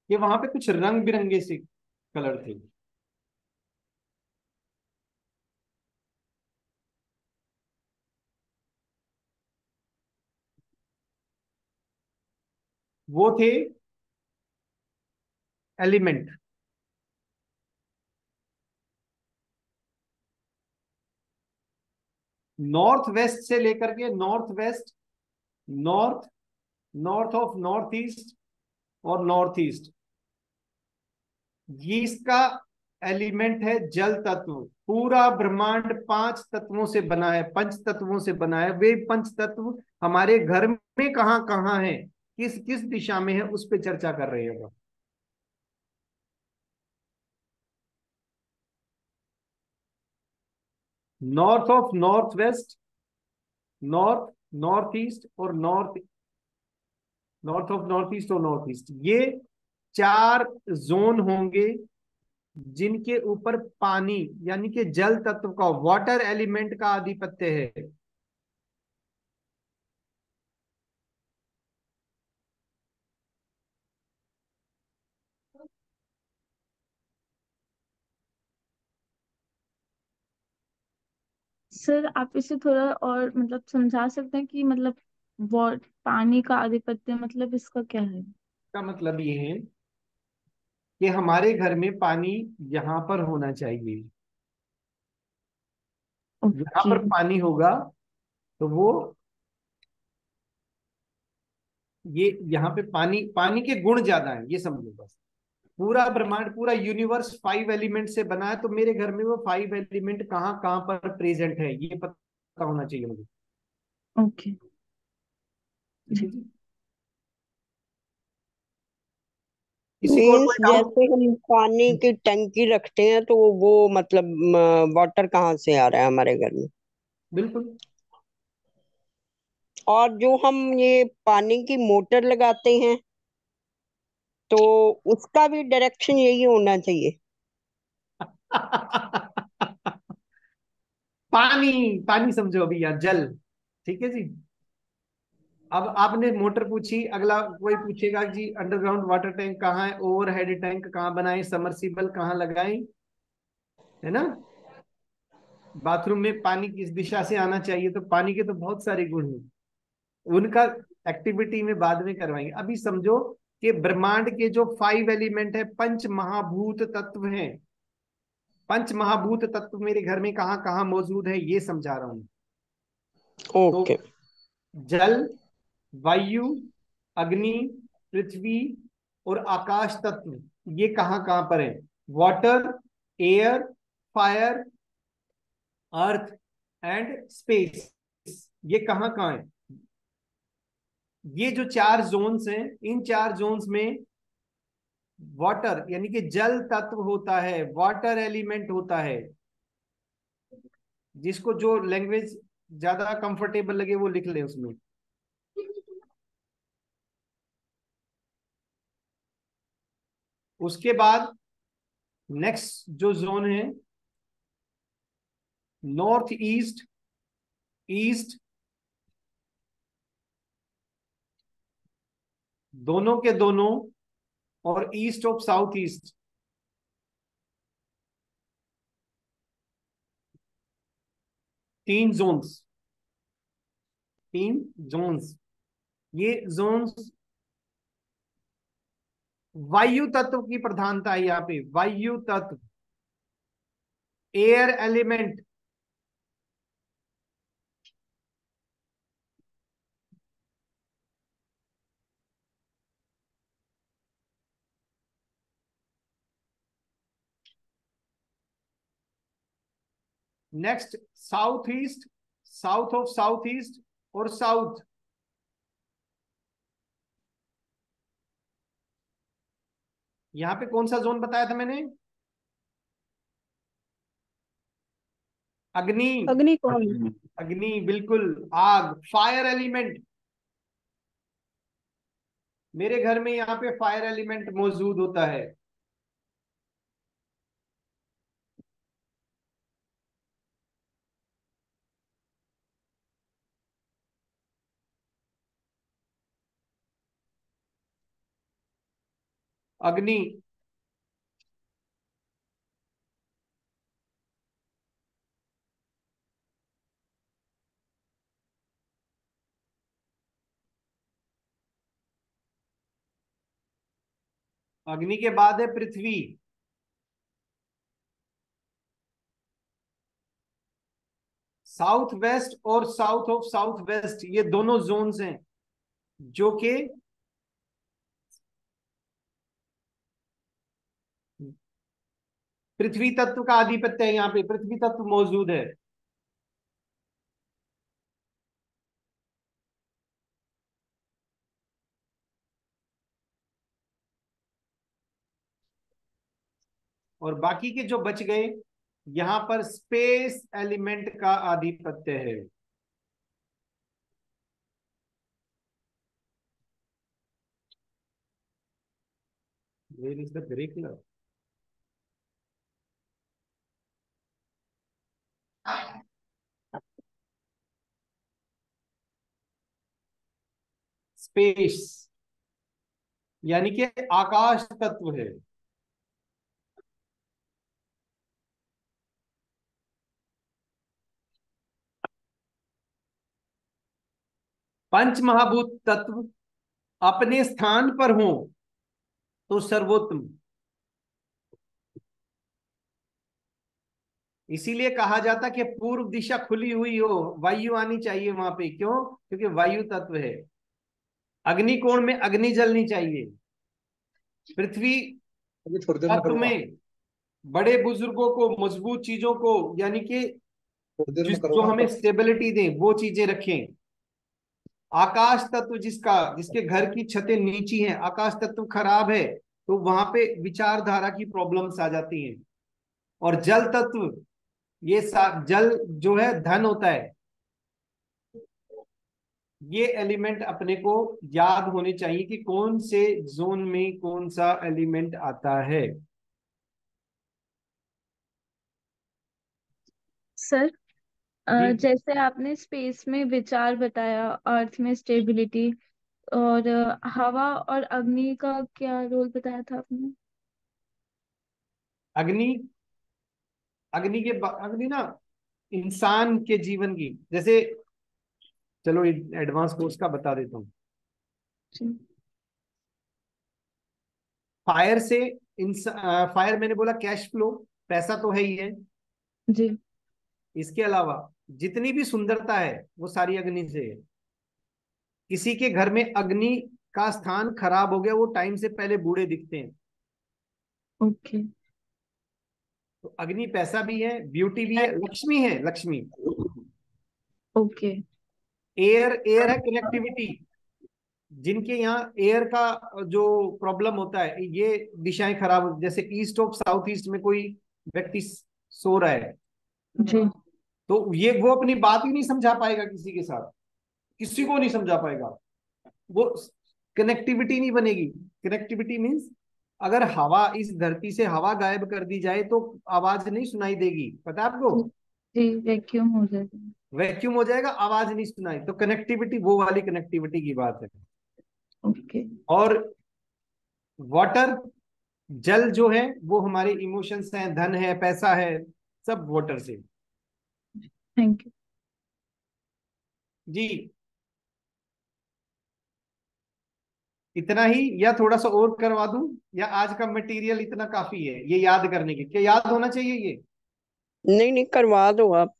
कि वहां पे कुछ रंग बिरंगे से कलर थे। वो थे एलिमेंट। नॉर्थ वेस्ट से लेकर के north west, north, north of north east और नॉर्थ ईस्ट, ये इसका एलिमेंट है जल तत्व। पूरा ब्रह्मांड 5 तत्वों से बना है, पंच तत्वों से बना है। वे पंच तत्व हमारे घर में कहाँ कहाँ है, किस किस दिशा में है, उस पर चर्चा कर रहे हैं। North of north west, north, north east और north, north of north east और नॉर्थ ईस्ट, ये 4 जोन होंगे जिनके ऊपर पानी यानी कि जल तत्व का, वाटर एलिमेंट का आधिपत्य है। सर आप इसे थोड़ा और मतलब समझा सकते हैं कि मतलब पानी का आधिपत्य मतलब इसका क्या है? का मतलब ये है कि हमारे घर में पानी यहाँ पर होना चाहिए। यहाँ ओके। पर पानी होगा तो वो, ये यहाँ पे पानी, पानी के गुण ज्यादा है, ये समझो बस। पूरा ब्रह्मांड, पूरा यूनिवर्स 5 एलिमेंट से बना है, तो मेरे घर में वो 5 एलिमेंट कहाँ कहाँ पर प्रेजेंट है ये पता होना चाहिए मुझे। ओके ठीक जी। है जी। किसी को और मीन्स कोई डाउट? जैसे हम पानी की टंकी रखते हैं तो वो मतलब वाटर कहाँ से आ रहा है हमारे घर में। बिल्कुल। और जो हम ये पानी की मोटर लगाते हैं तो उसका भी डायरेक्शन यही होना चाहिए। पानी, पानी समझो अभी, या जल। ठीक है जी। अब आपने मोटर पूछी, अगला कोई पूछेगा जी अंडरग्राउंड वाटर टैंक कहाँ है, ओवरहेड टैंक कहाँ बनाए, समरसीबल कहाँ लगाए, है ना। बाथरूम में पानी किस दिशा से आना चाहिए, तो पानी के तो बहुत सारे गुण हैं। उनका एक्टिविटी में बाद में करवाएंगे। अभी समझो कि ब्रह्मांड के जो 5 एलिमेंट है, पंच महाभूत तत्व हैं। पंच महाभूत तत्व मेरे घर में कहाँ कहाँ मौजूद है ये समझा रहा हूं। ओके। तो जल, वायु, अग्नि, पृथ्वी और आकाश तत्व ये कहाँ कहाँ पर है? Water, air, fire, earth and space, ये कहाँ कहाँ है? ये जो 4 जोन्स हैं, इन 4 जोन्स में वाटर यानी कि जल तत्व होता है, वाटर एलिमेंट होता है। जिसको जो लैंग्वेज ज्यादा कंफर्टेबल लगे वो लिख ले उसमें। उसके बाद नेक्स्ट जो जोन है, नॉर्थ ईस्ट, ईस्ट, दोनों के दोनों, और ईस्ट ऑफ साउथ ईस्ट, तीन जोन्स, तीन जोन्स। ये जोन्स वायु तत्व की प्रधानता है यहाँ पे, वायु तत्व, air element, next south east, south of south east और साउथ, यहां पे कौन सा जोन बताया था मैंने? अग्नि, अग्नि कौन? अग्नि बिल्कुल, आग, फायर एलिमेंट। मेरे घर में यहाँ पे फायर एलिमेंट मौजूद होता है। अग्नि, अग्नि के बाद है पृथ्वी, साउथ वेस्ट और साउथ ऑफ साउथ वेस्ट, ये दोनों जोन्स हैं जो कि पृथ्वी तत्व का आधिपत्य है। यहाँ पे पृथ्वी तत्व मौजूद है। और बाकी के जो बच गए, यहां पर स्पेस एलिमेंट का आधिपत्य है। Where is the grey color? Space यानी कि आकाश तत्व है। पंच महाभूत तत्व अपने स्थान पर हो तो सर्वोत्तम। इसीलिए कहा जाता कि पूर्व दिशा खुली हुई हो, वायु आनी चाहिए वहां पे। क्यों? क्योंकि वायु तत्व है। अग्नि कोण में अग्नि जलनी चाहिए। पृथ्वी अभी थोड़ी देर में तत्व करूंगा, में बड़े बुजुर्गों को, मजबूत चीजों को, यानी कि थोड़ी देर में जो करूंगा हमें तब। स्टेबिलिटी दें वो चीजें रखें। आकाश तत्व जिसके घर की छतें नीची हैं, आकाश तत्व खराब है तो वहां पे विचारधारा की प्रॉब्लम्स आ जाती हैं। और जल तत्व, जल जो है धन होता है। ये एलिमेंट अपने को याद होने चाहिए कि कौन से जोन में कौन सा एलिमेंट आता है। सर जी, जैसे आपने स्पेस में विचार बताया, अर्थ में स्टेबिलिटी, और हवा और अग्नि का क्या रोल बताया था आपने? अग्नि, अग्नि ना इंसान के जीवन की, जैसे चलो एडवांस कोर्स का बता देता हूँ। जी फायर से फायर मैंने बोला कैश फ्लो, पैसा तो है ही है। जी इसके अलावा जितनी भी सुंदरता है वो सारी अग्नि से है। किसी के घर में अग्नि का स्थान खराब हो गया, वो टाइम से पहले बूढ़े दिखते हैं। ओके तो अग्नि पैसा भी है, ब्यूटी भी है, लक्ष्मी है, लक्ष्मी। ओके एयर, एयर है कनेक्टिविटी। जिनके यहाँ एयर का जो प्रॉब्लम होता है, ये दिशाएं खराब, जैसे ईस्ट ऑफ साउथ ईस्ट में कोई व्यक्ति सो रहा है, जी तो ये वो अपनी बात ही नहीं समझा पाएगा किसी के साथ, किसी को नहीं समझा पाएगा। वो कनेक्टिविटी नहीं बनेगी। कनेक्टिविटी मीन्स अगर हवा, इस धरती से हवा गायब कर दी जाए तो आवाज नहीं सुनाई देगी, पता है आपको? जी जी वैक्यूम हो जाएगा। वैक्यूम हो जाएगा, आवाज नहीं सुनाई। तो कनेक्टिविटी वो वाली कनेक्टिविटी की बात है। ओके और वाटर, जल जो है वो हमारे इमोशंस हैं, धन है, पैसा है, सब वाटर से। Thank you. जी इतना ही, या थोड़ा सा और करवा दूं, या आज का मटेरियल इतना काफी है ये याद करने के? क्या याद होना चाहिए ये? नहीं नहीं, करवा दो आप।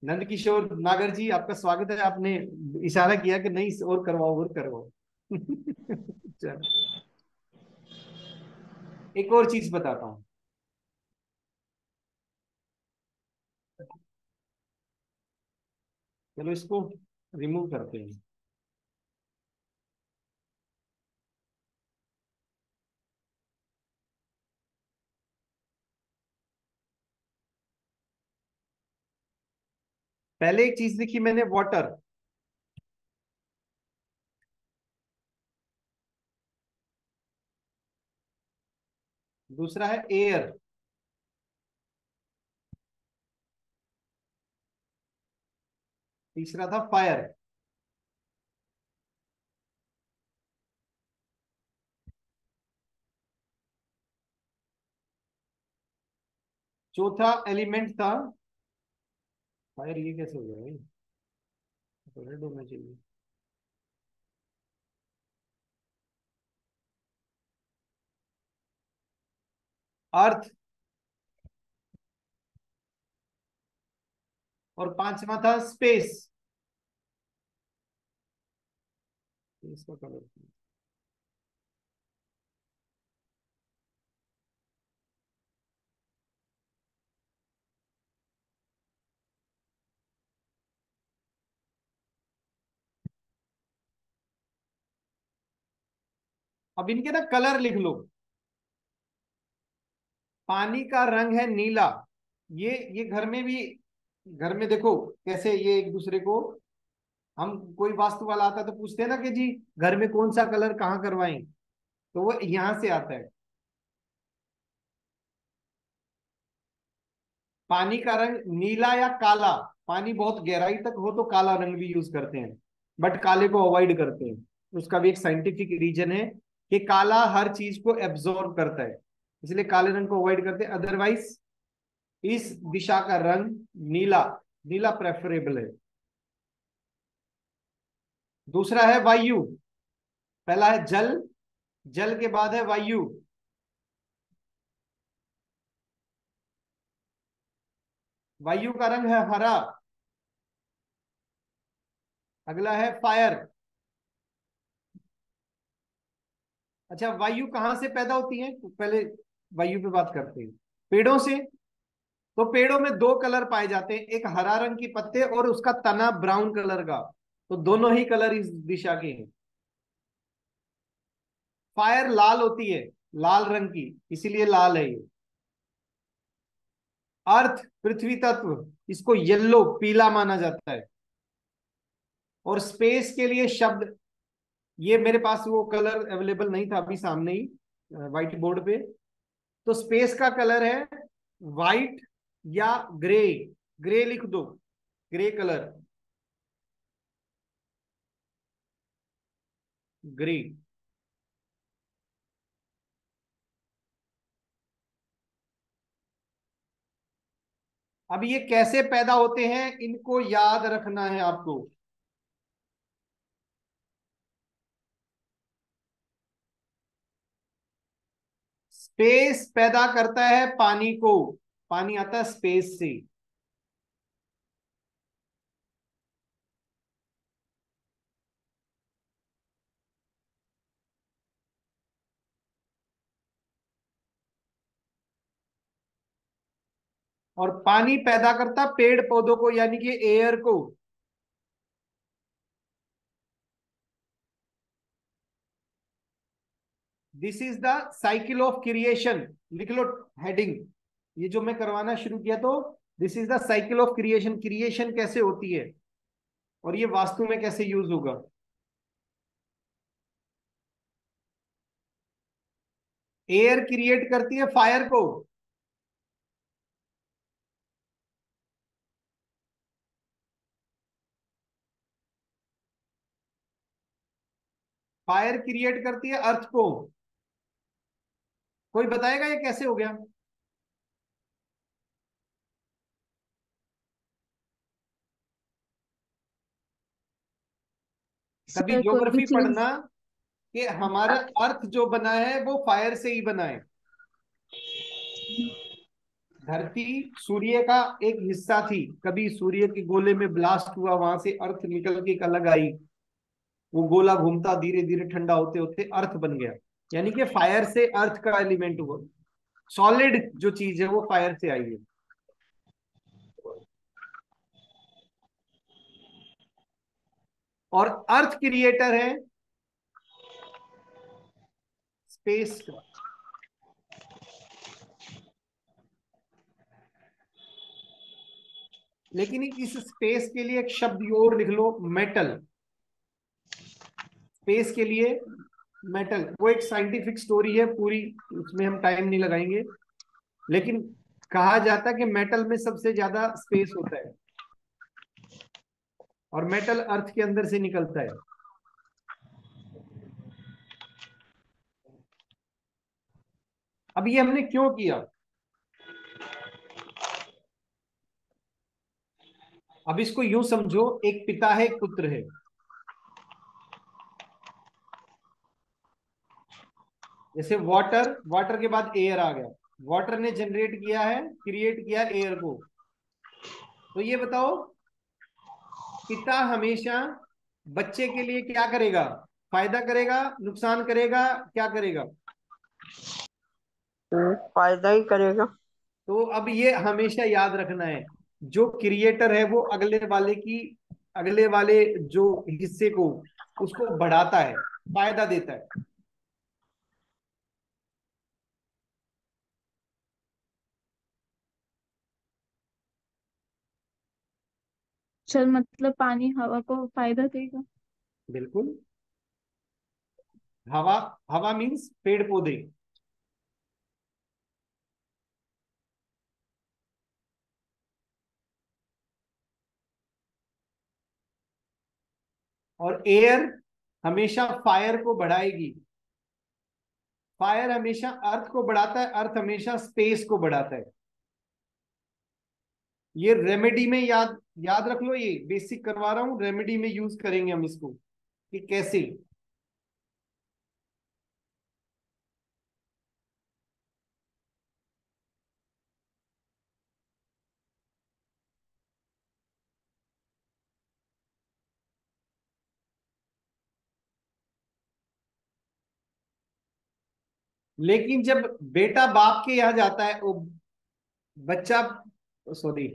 नंद किशोर नागर जी, आपका स्वागत है। आपने इशारा किया कि नहीं और करवाओ, और करवाओ। चलो एक और चीज बताता हूं। चलो इसको रिमूव करते हैं। पहले एक चीज लिखी मैंने, वाटर। दूसरा है एयर। तीसरा था फायर। चौथा एलिमेंट था फायर। ये कैसे हो गया भाई? तो रेड होना चाहिए। अर्थ। और पांचवा था स्पेस। इसका कलर, अब इनके ना कलर लिख लो। पानी का रंग है नीला। ये घर में भी, घर में देखो कैसे ये एक दूसरे को, हम कोई वास्तु वाला आता है तो पूछते हैं ना कि जी घर में कौन सा कलर कहाँ करवाएं, तो वो यहां से आता है। पानी का रंग नीला या काला। पानी बहुत गहराई तक हो तो काला रंग भी यूज करते हैं, बट काले को अवॉइड करते हैं। उसका भी एक साइंटिफिक रीजन है कि काला हर चीज को एब्जॉर्ब करता है, इसलिए काले रंग को अवॉइड करते हैं। अदरवाइज इस दिशा का रंग नीला, नीला प्रेफरेबल है। दूसरा है वायु। पहला है जल, जल के बाद है वायु। वायु का रंग है हरा। अगला है फायर। अच्छा, वायु कहाँ से पैदा होती है? तो पहले वायु पे बात करते हैं। पेड़ों से। तो पेड़ों में दो कलर पाए जाते हैं, एक हरा रंग की पत्ते और उसका तना ब्राउन कलर का। तो दोनों ही कलर इस दिशा के हैं। फायर लाल होती है, लाल रंग की, इसीलिए लाल है ये। अर्थ, पृथ्वी तत्व, इसको येलो, पीला माना जाता है। और स्पेस के लिए शब्द, ये मेरे पास वो कलर अवेलेबल नहीं था अभी सामने ही व्हाइट बोर्ड पे। तो स्पेस का कलर है व्हाइट या ग्रे। ग्रे लिख दो, ग्रे कलर, ग्रे। अब ये कैसे पैदा होते हैं इनको याद रखना है आपको। स्पेस पैदा करता है पानी को, पानी आता है स्पेस से। और पानी पैदा करता पेड़ पौधों को, यानी कि एयर को। This is the cycle of creation, लिख लो हेडिंग। ये जो मैं करवाना शुरू किया, तो this is the cycle of creation, creation कैसे होती है और ये वास्तु में कैसे यूज होगा। एयर क्रिएट करती है फायर को, फायर क्रिएट करती है अर्थ को। कोई बताएगा ये कैसे हो गया? कभी सर कोई भी ज्योग्राफी चीज, पढ़ना कि हमारा अर्थ जो बना है वो फायर से ही बना है। धरती सूर्य का एक हिस्सा थी, कभी सूर्य के गोले में ब्लास्ट हुआ, वहां से अर्थ निकल के एक अलग आई। वो गोला घूमता धीरे धीरे ठंडा होते होते अर्थ बन गया, यानी कि फायर से अर्थ का एलिमेंट हुआ। सॉलिड जो चीज है वो फायर से आई है। और अर्थ क्रिएटर है स्पेस का। लेकिन इस स्पेस के लिए एक शब्द और लिख लो, मेटल। स्पेस के लिए मेटल, वो एक साइंटिफिक स्टोरी है पूरी, उसमें हम टाइम नहीं लगाएंगे। लेकिन कहा जाता है कि मेटल में सबसे ज्यादा स्पेस होता है और मेटल अर्थ के अंदर से निकलता है। अब ये हमने क्यों किया? अब इसको यूं समझो, एक पिता है एक पुत्र है। जैसे वाटर, वाटर के बाद एयर आ गया, वाटर ने जनरेट किया है, क्रिएट किया एयर को। तो ये बताओ, पिता हमेशा बच्चे के लिए क्या करेगा? फायदा करेगा, नुकसान करेगा, क्या करेगा? फायदा ही करेगा। तो अब ये हमेशा याद रखना है, जो क्रिएटर है वो अगले वाले जो हिस्से को, उसको बढ़ाता है, फायदा देता है। चल मतलब पानी हवा को फायदा देगा। बिल्कुल। हवा, हवा मीन्स पेड़ पौधे। और एयर हमेशा फायर को बढ़ाएगी। फायर हमेशा अर्थ को बढ़ाता है, अर्थ हमेशा स्पेस को बढ़ाता है। ये रेमेडी में याद याद रख लो, ये बेसिक करवा रहा हूं, रेमेडी में यूज करेंगे हम इसको कि कैसे। लेकिन जब बेटा बाप के यहाँ जाता है, वो बच्चा, सॉरी,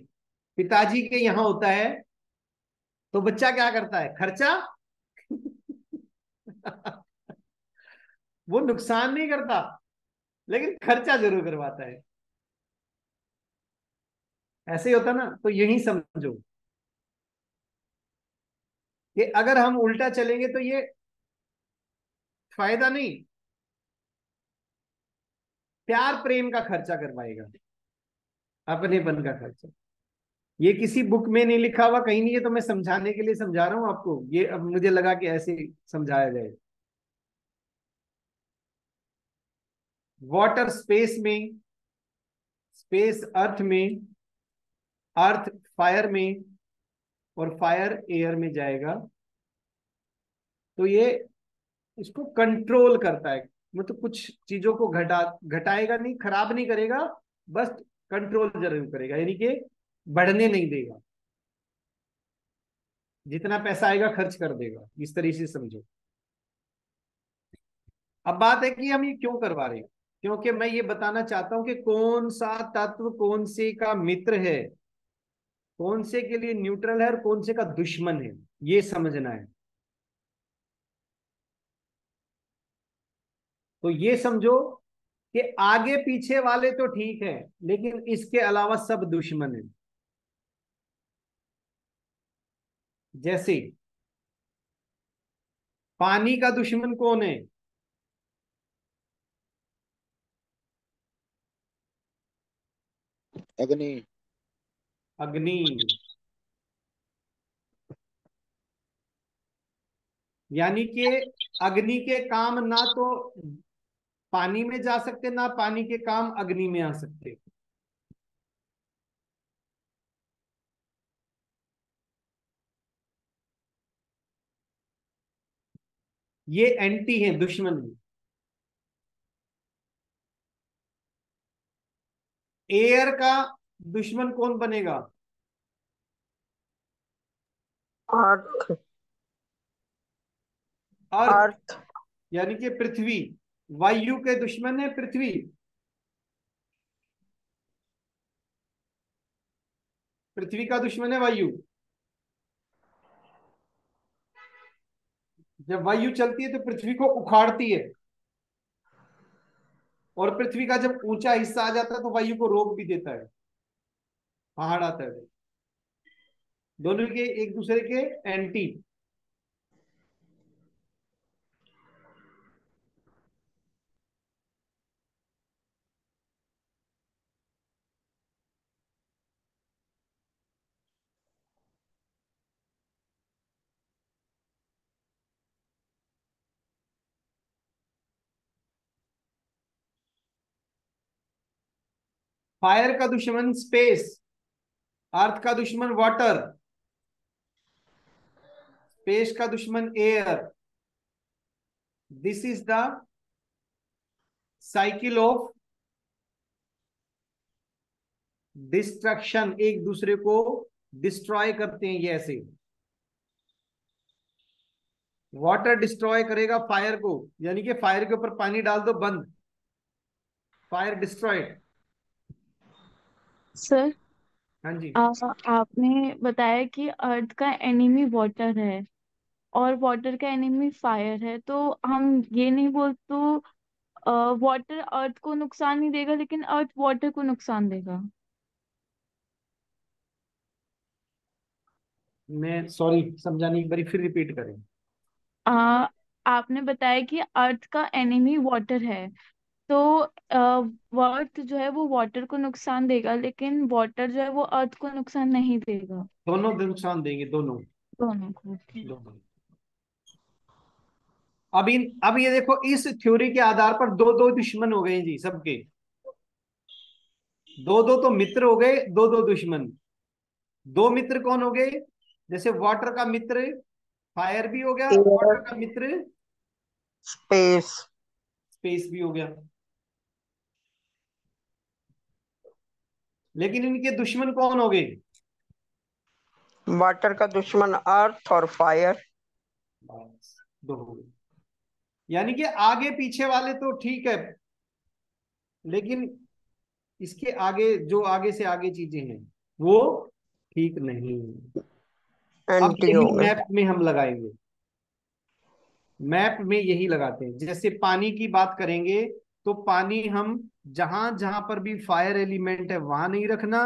पिताजी के यहाँ होता है, तो बच्चा क्या करता है? खर्चा। वो नुकसान नहीं करता, लेकिन खर्चा जरूर करवाता है। ऐसे ही होता ना, तो यही समझो कि अगर हम उल्टा चलेंगे तो ये फायदा नहीं, प्यार प्रेम का खर्चा करवाएगा, अपनेपन का खर्चा। ये किसी बुक में नहीं लिखा हुआ, कहीं नहीं है, तो मैं समझाने के लिए समझा रहा हूं आपको। ये अब मुझे लगा कि ऐसे समझाया जाए। वाटर स्पेस में, स्पेस अर्थ में, अर्थ फायर में, और फायर एयर में जाएगा। तो ये इसको कंट्रोल करता है। मतलब कुछ चीजों को घटाएगा नहीं, खराब नहीं करेगा, बस कंट्रोल जरूर करेगा, यानी कि बढ़ने नहीं देगा, जितना पैसा आएगा खर्च कर देगा, इस तरीके से समझो। अब बात है कि हम ये क्यों करवा रहे हैं, क्योंकि मैं ये बताना चाहता हूं कि कौन सा तत्व कौन से का मित्र है, कौन से के लिए न्यूट्रल है और कौन से का दुश्मन है, ये समझना है। तो ये समझो कि आगे पीछे वाले तो ठीक है, लेकिन इसके अलावा सब दुश्मन है। जैसे पानी का दुश्मन कौन है? अग्नि। अग्नि। यानी कि अग्नि के काम ना तो पानी में जा सकते, ना पानी के काम अग्नि में आ सकते। ये एंटी है, दुश्मन है। एयर का दुश्मन कौन बनेगा? अर्थ। अर्थ, अर्थ। यानी कि पृथ्वी। वायु के दुश्मन है पृथ्वी। पृथ्वी का दुश्मन है वायु। जब वायु चलती है तो पृथ्वी को उखाड़ती है, और पृथ्वी का जब ऊंचा हिस्सा आ जाता है तो वायु को रोक भी देता है, पहाड़ आता है। दोनों के एक दूसरे के एंटी। फायर का दुश्मन स्पेस, अर्थ का दुश्मन वाटर, स्पेस का दुश्मन air. This is the cycle of destruction, एक दूसरे को डिस्ट्रॉय करते हैं ये ऐसे। वाटर डिस्ट्रॉय करेगा फायर को, यानी कि फायर के ऊपर पानी डाल दो, बंद, फायर डिस्ट्रॉयड। सर, हाँ जी। आपने बताया कि अर्थ का एनिमी वाटर है और वाटर का एनिमी फायर है, तो हम ये नहीं बोल तो वाटर अर्थ को नुकसान नहीं देगा लेकिन अर्थ वाटर को नुकसान देगा। मैं सॉरी समझा नहीं, एक बार फिर रिपीट करें। आ, आपने बताया कि अर्थ का एनिमी वाटर है, तो अर्थ जो है वो वाटर को नुकसान देगा लेकिन वाटर जो है वो अर्थ को नुकसान नहीं देगा। दोनों नुकसान देंगे, दोनों। दोनों को। दोनों। अब ये देखो, इस थ्योरी के आधार पर दो दो दुश्मन हो गए जी सबके। दो दो तो मित्र हो गए, दो दो दुश्मन। दो मित्र कौन हो गए? जैसे वाटर का मित्र फायर भी हो गया, एयर। वाटर का मित्र स्पेस। स्पेस भी हो गया। लेकिन इनके दुश्मन कौन हो गए? वाटर का दुश्मन अर्थ और फायर। बस, दो हो गए। यानी कि आगे पीछे वाले तो ठीक है, लेकिन इसके आगे जो आगे से आगे चीजें हैं वो ठीक नहीं। अब एंटी यही हो गए। मैप में हम लगाएंगे, मैप में यही लगाते हैं। जैसे पानी की बात करेंगे तो पानी हम जहां जहां पर भी फायर एलिमेंट है वहां नहीं रखना,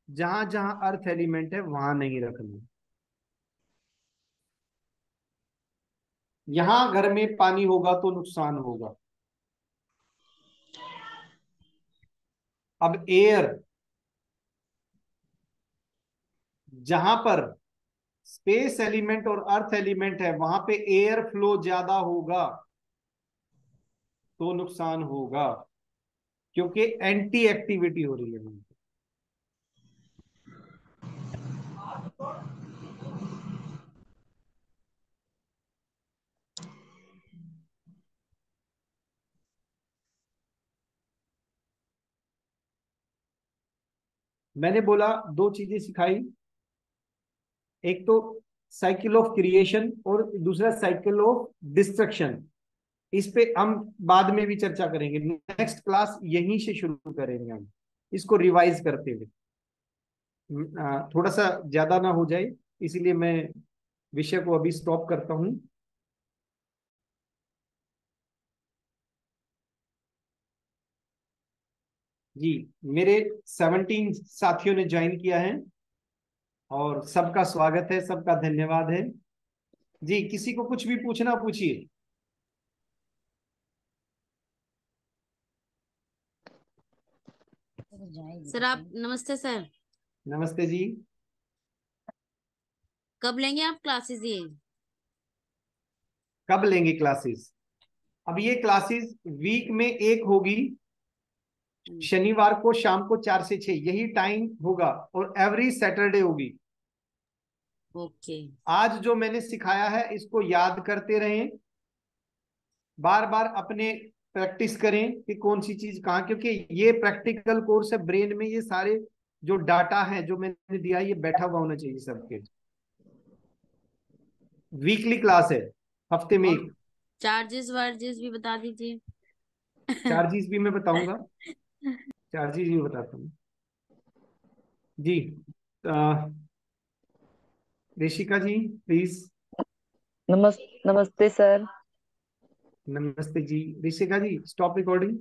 जहां जहां अर्थ एलिमेंट है वहां नहीं रखना। यहां घर में पानी होगा तो नुकसान होगा। अब एयर, जहां पर स्पेस एलिमेंट और अर्थ एलिमेंट है वहां पे एयर फ्लो ज्यादा होगा तो नुकसान होगा, क्योंकि एंटी एक्टिविटी हो रही है वहां पे। मैंने बोला दो चीजें सिखाई, एक तो साइकिल ऑफ क्रिएशन और दूसरा साइकिल ऑफ डिस्ट्रक्शन। इस पे हम बाद में भी चर्चा करेंगे, नेक्स्ट क्लास यहीं से शुरू करेंगे हम इसको रिवाइज करते हुए। थोड़ा सा ज्यादा ना हो जाए, इसीलिए मैं विषय को अभी स्टॉप करता हूं। जी, मेरे 17 साथियों ने ज्वाइन किया है और सबका स्वागत है, सबका धन्यवाद है। जी, किसी को कुछ भी पूछना पूछिए। सर आप नमस्ते सर। नमस्ते जी। कब लेंगे आप क्लासेस ये? कब लेंगे क्लासेस? अब ये क्लासेस वीक में एक होगी, शनिवार को शाम को 4 से 6 यही टाइम होगा, और एवरी सैटरडे होगी। ओके। आज जो मैंने सिखाया है इसको याद करते रहें, बार बार अपने प्रैक्टिस करें कि कौन सी चीज कहाँ, क्योंकि ये प्रैक्टिकल कोर्स है, ब्रेन में ये सारे जो डाटा है जो मैंने दिया ये बैठा हुआ होना चाहिए सबके। वीकली क्लास है, हफ्ते में एक। चार्जेस वार्जेस भी बता दीजिए। चार्जेस भी मैं बताऊंगा, चार्जेस भी बताता हूँ जी। ऋषिका जी प्लीज। नमस्ते सर। नमस्ते जी। ऋषिका जी स्टॉप रिकॉर्डिंग।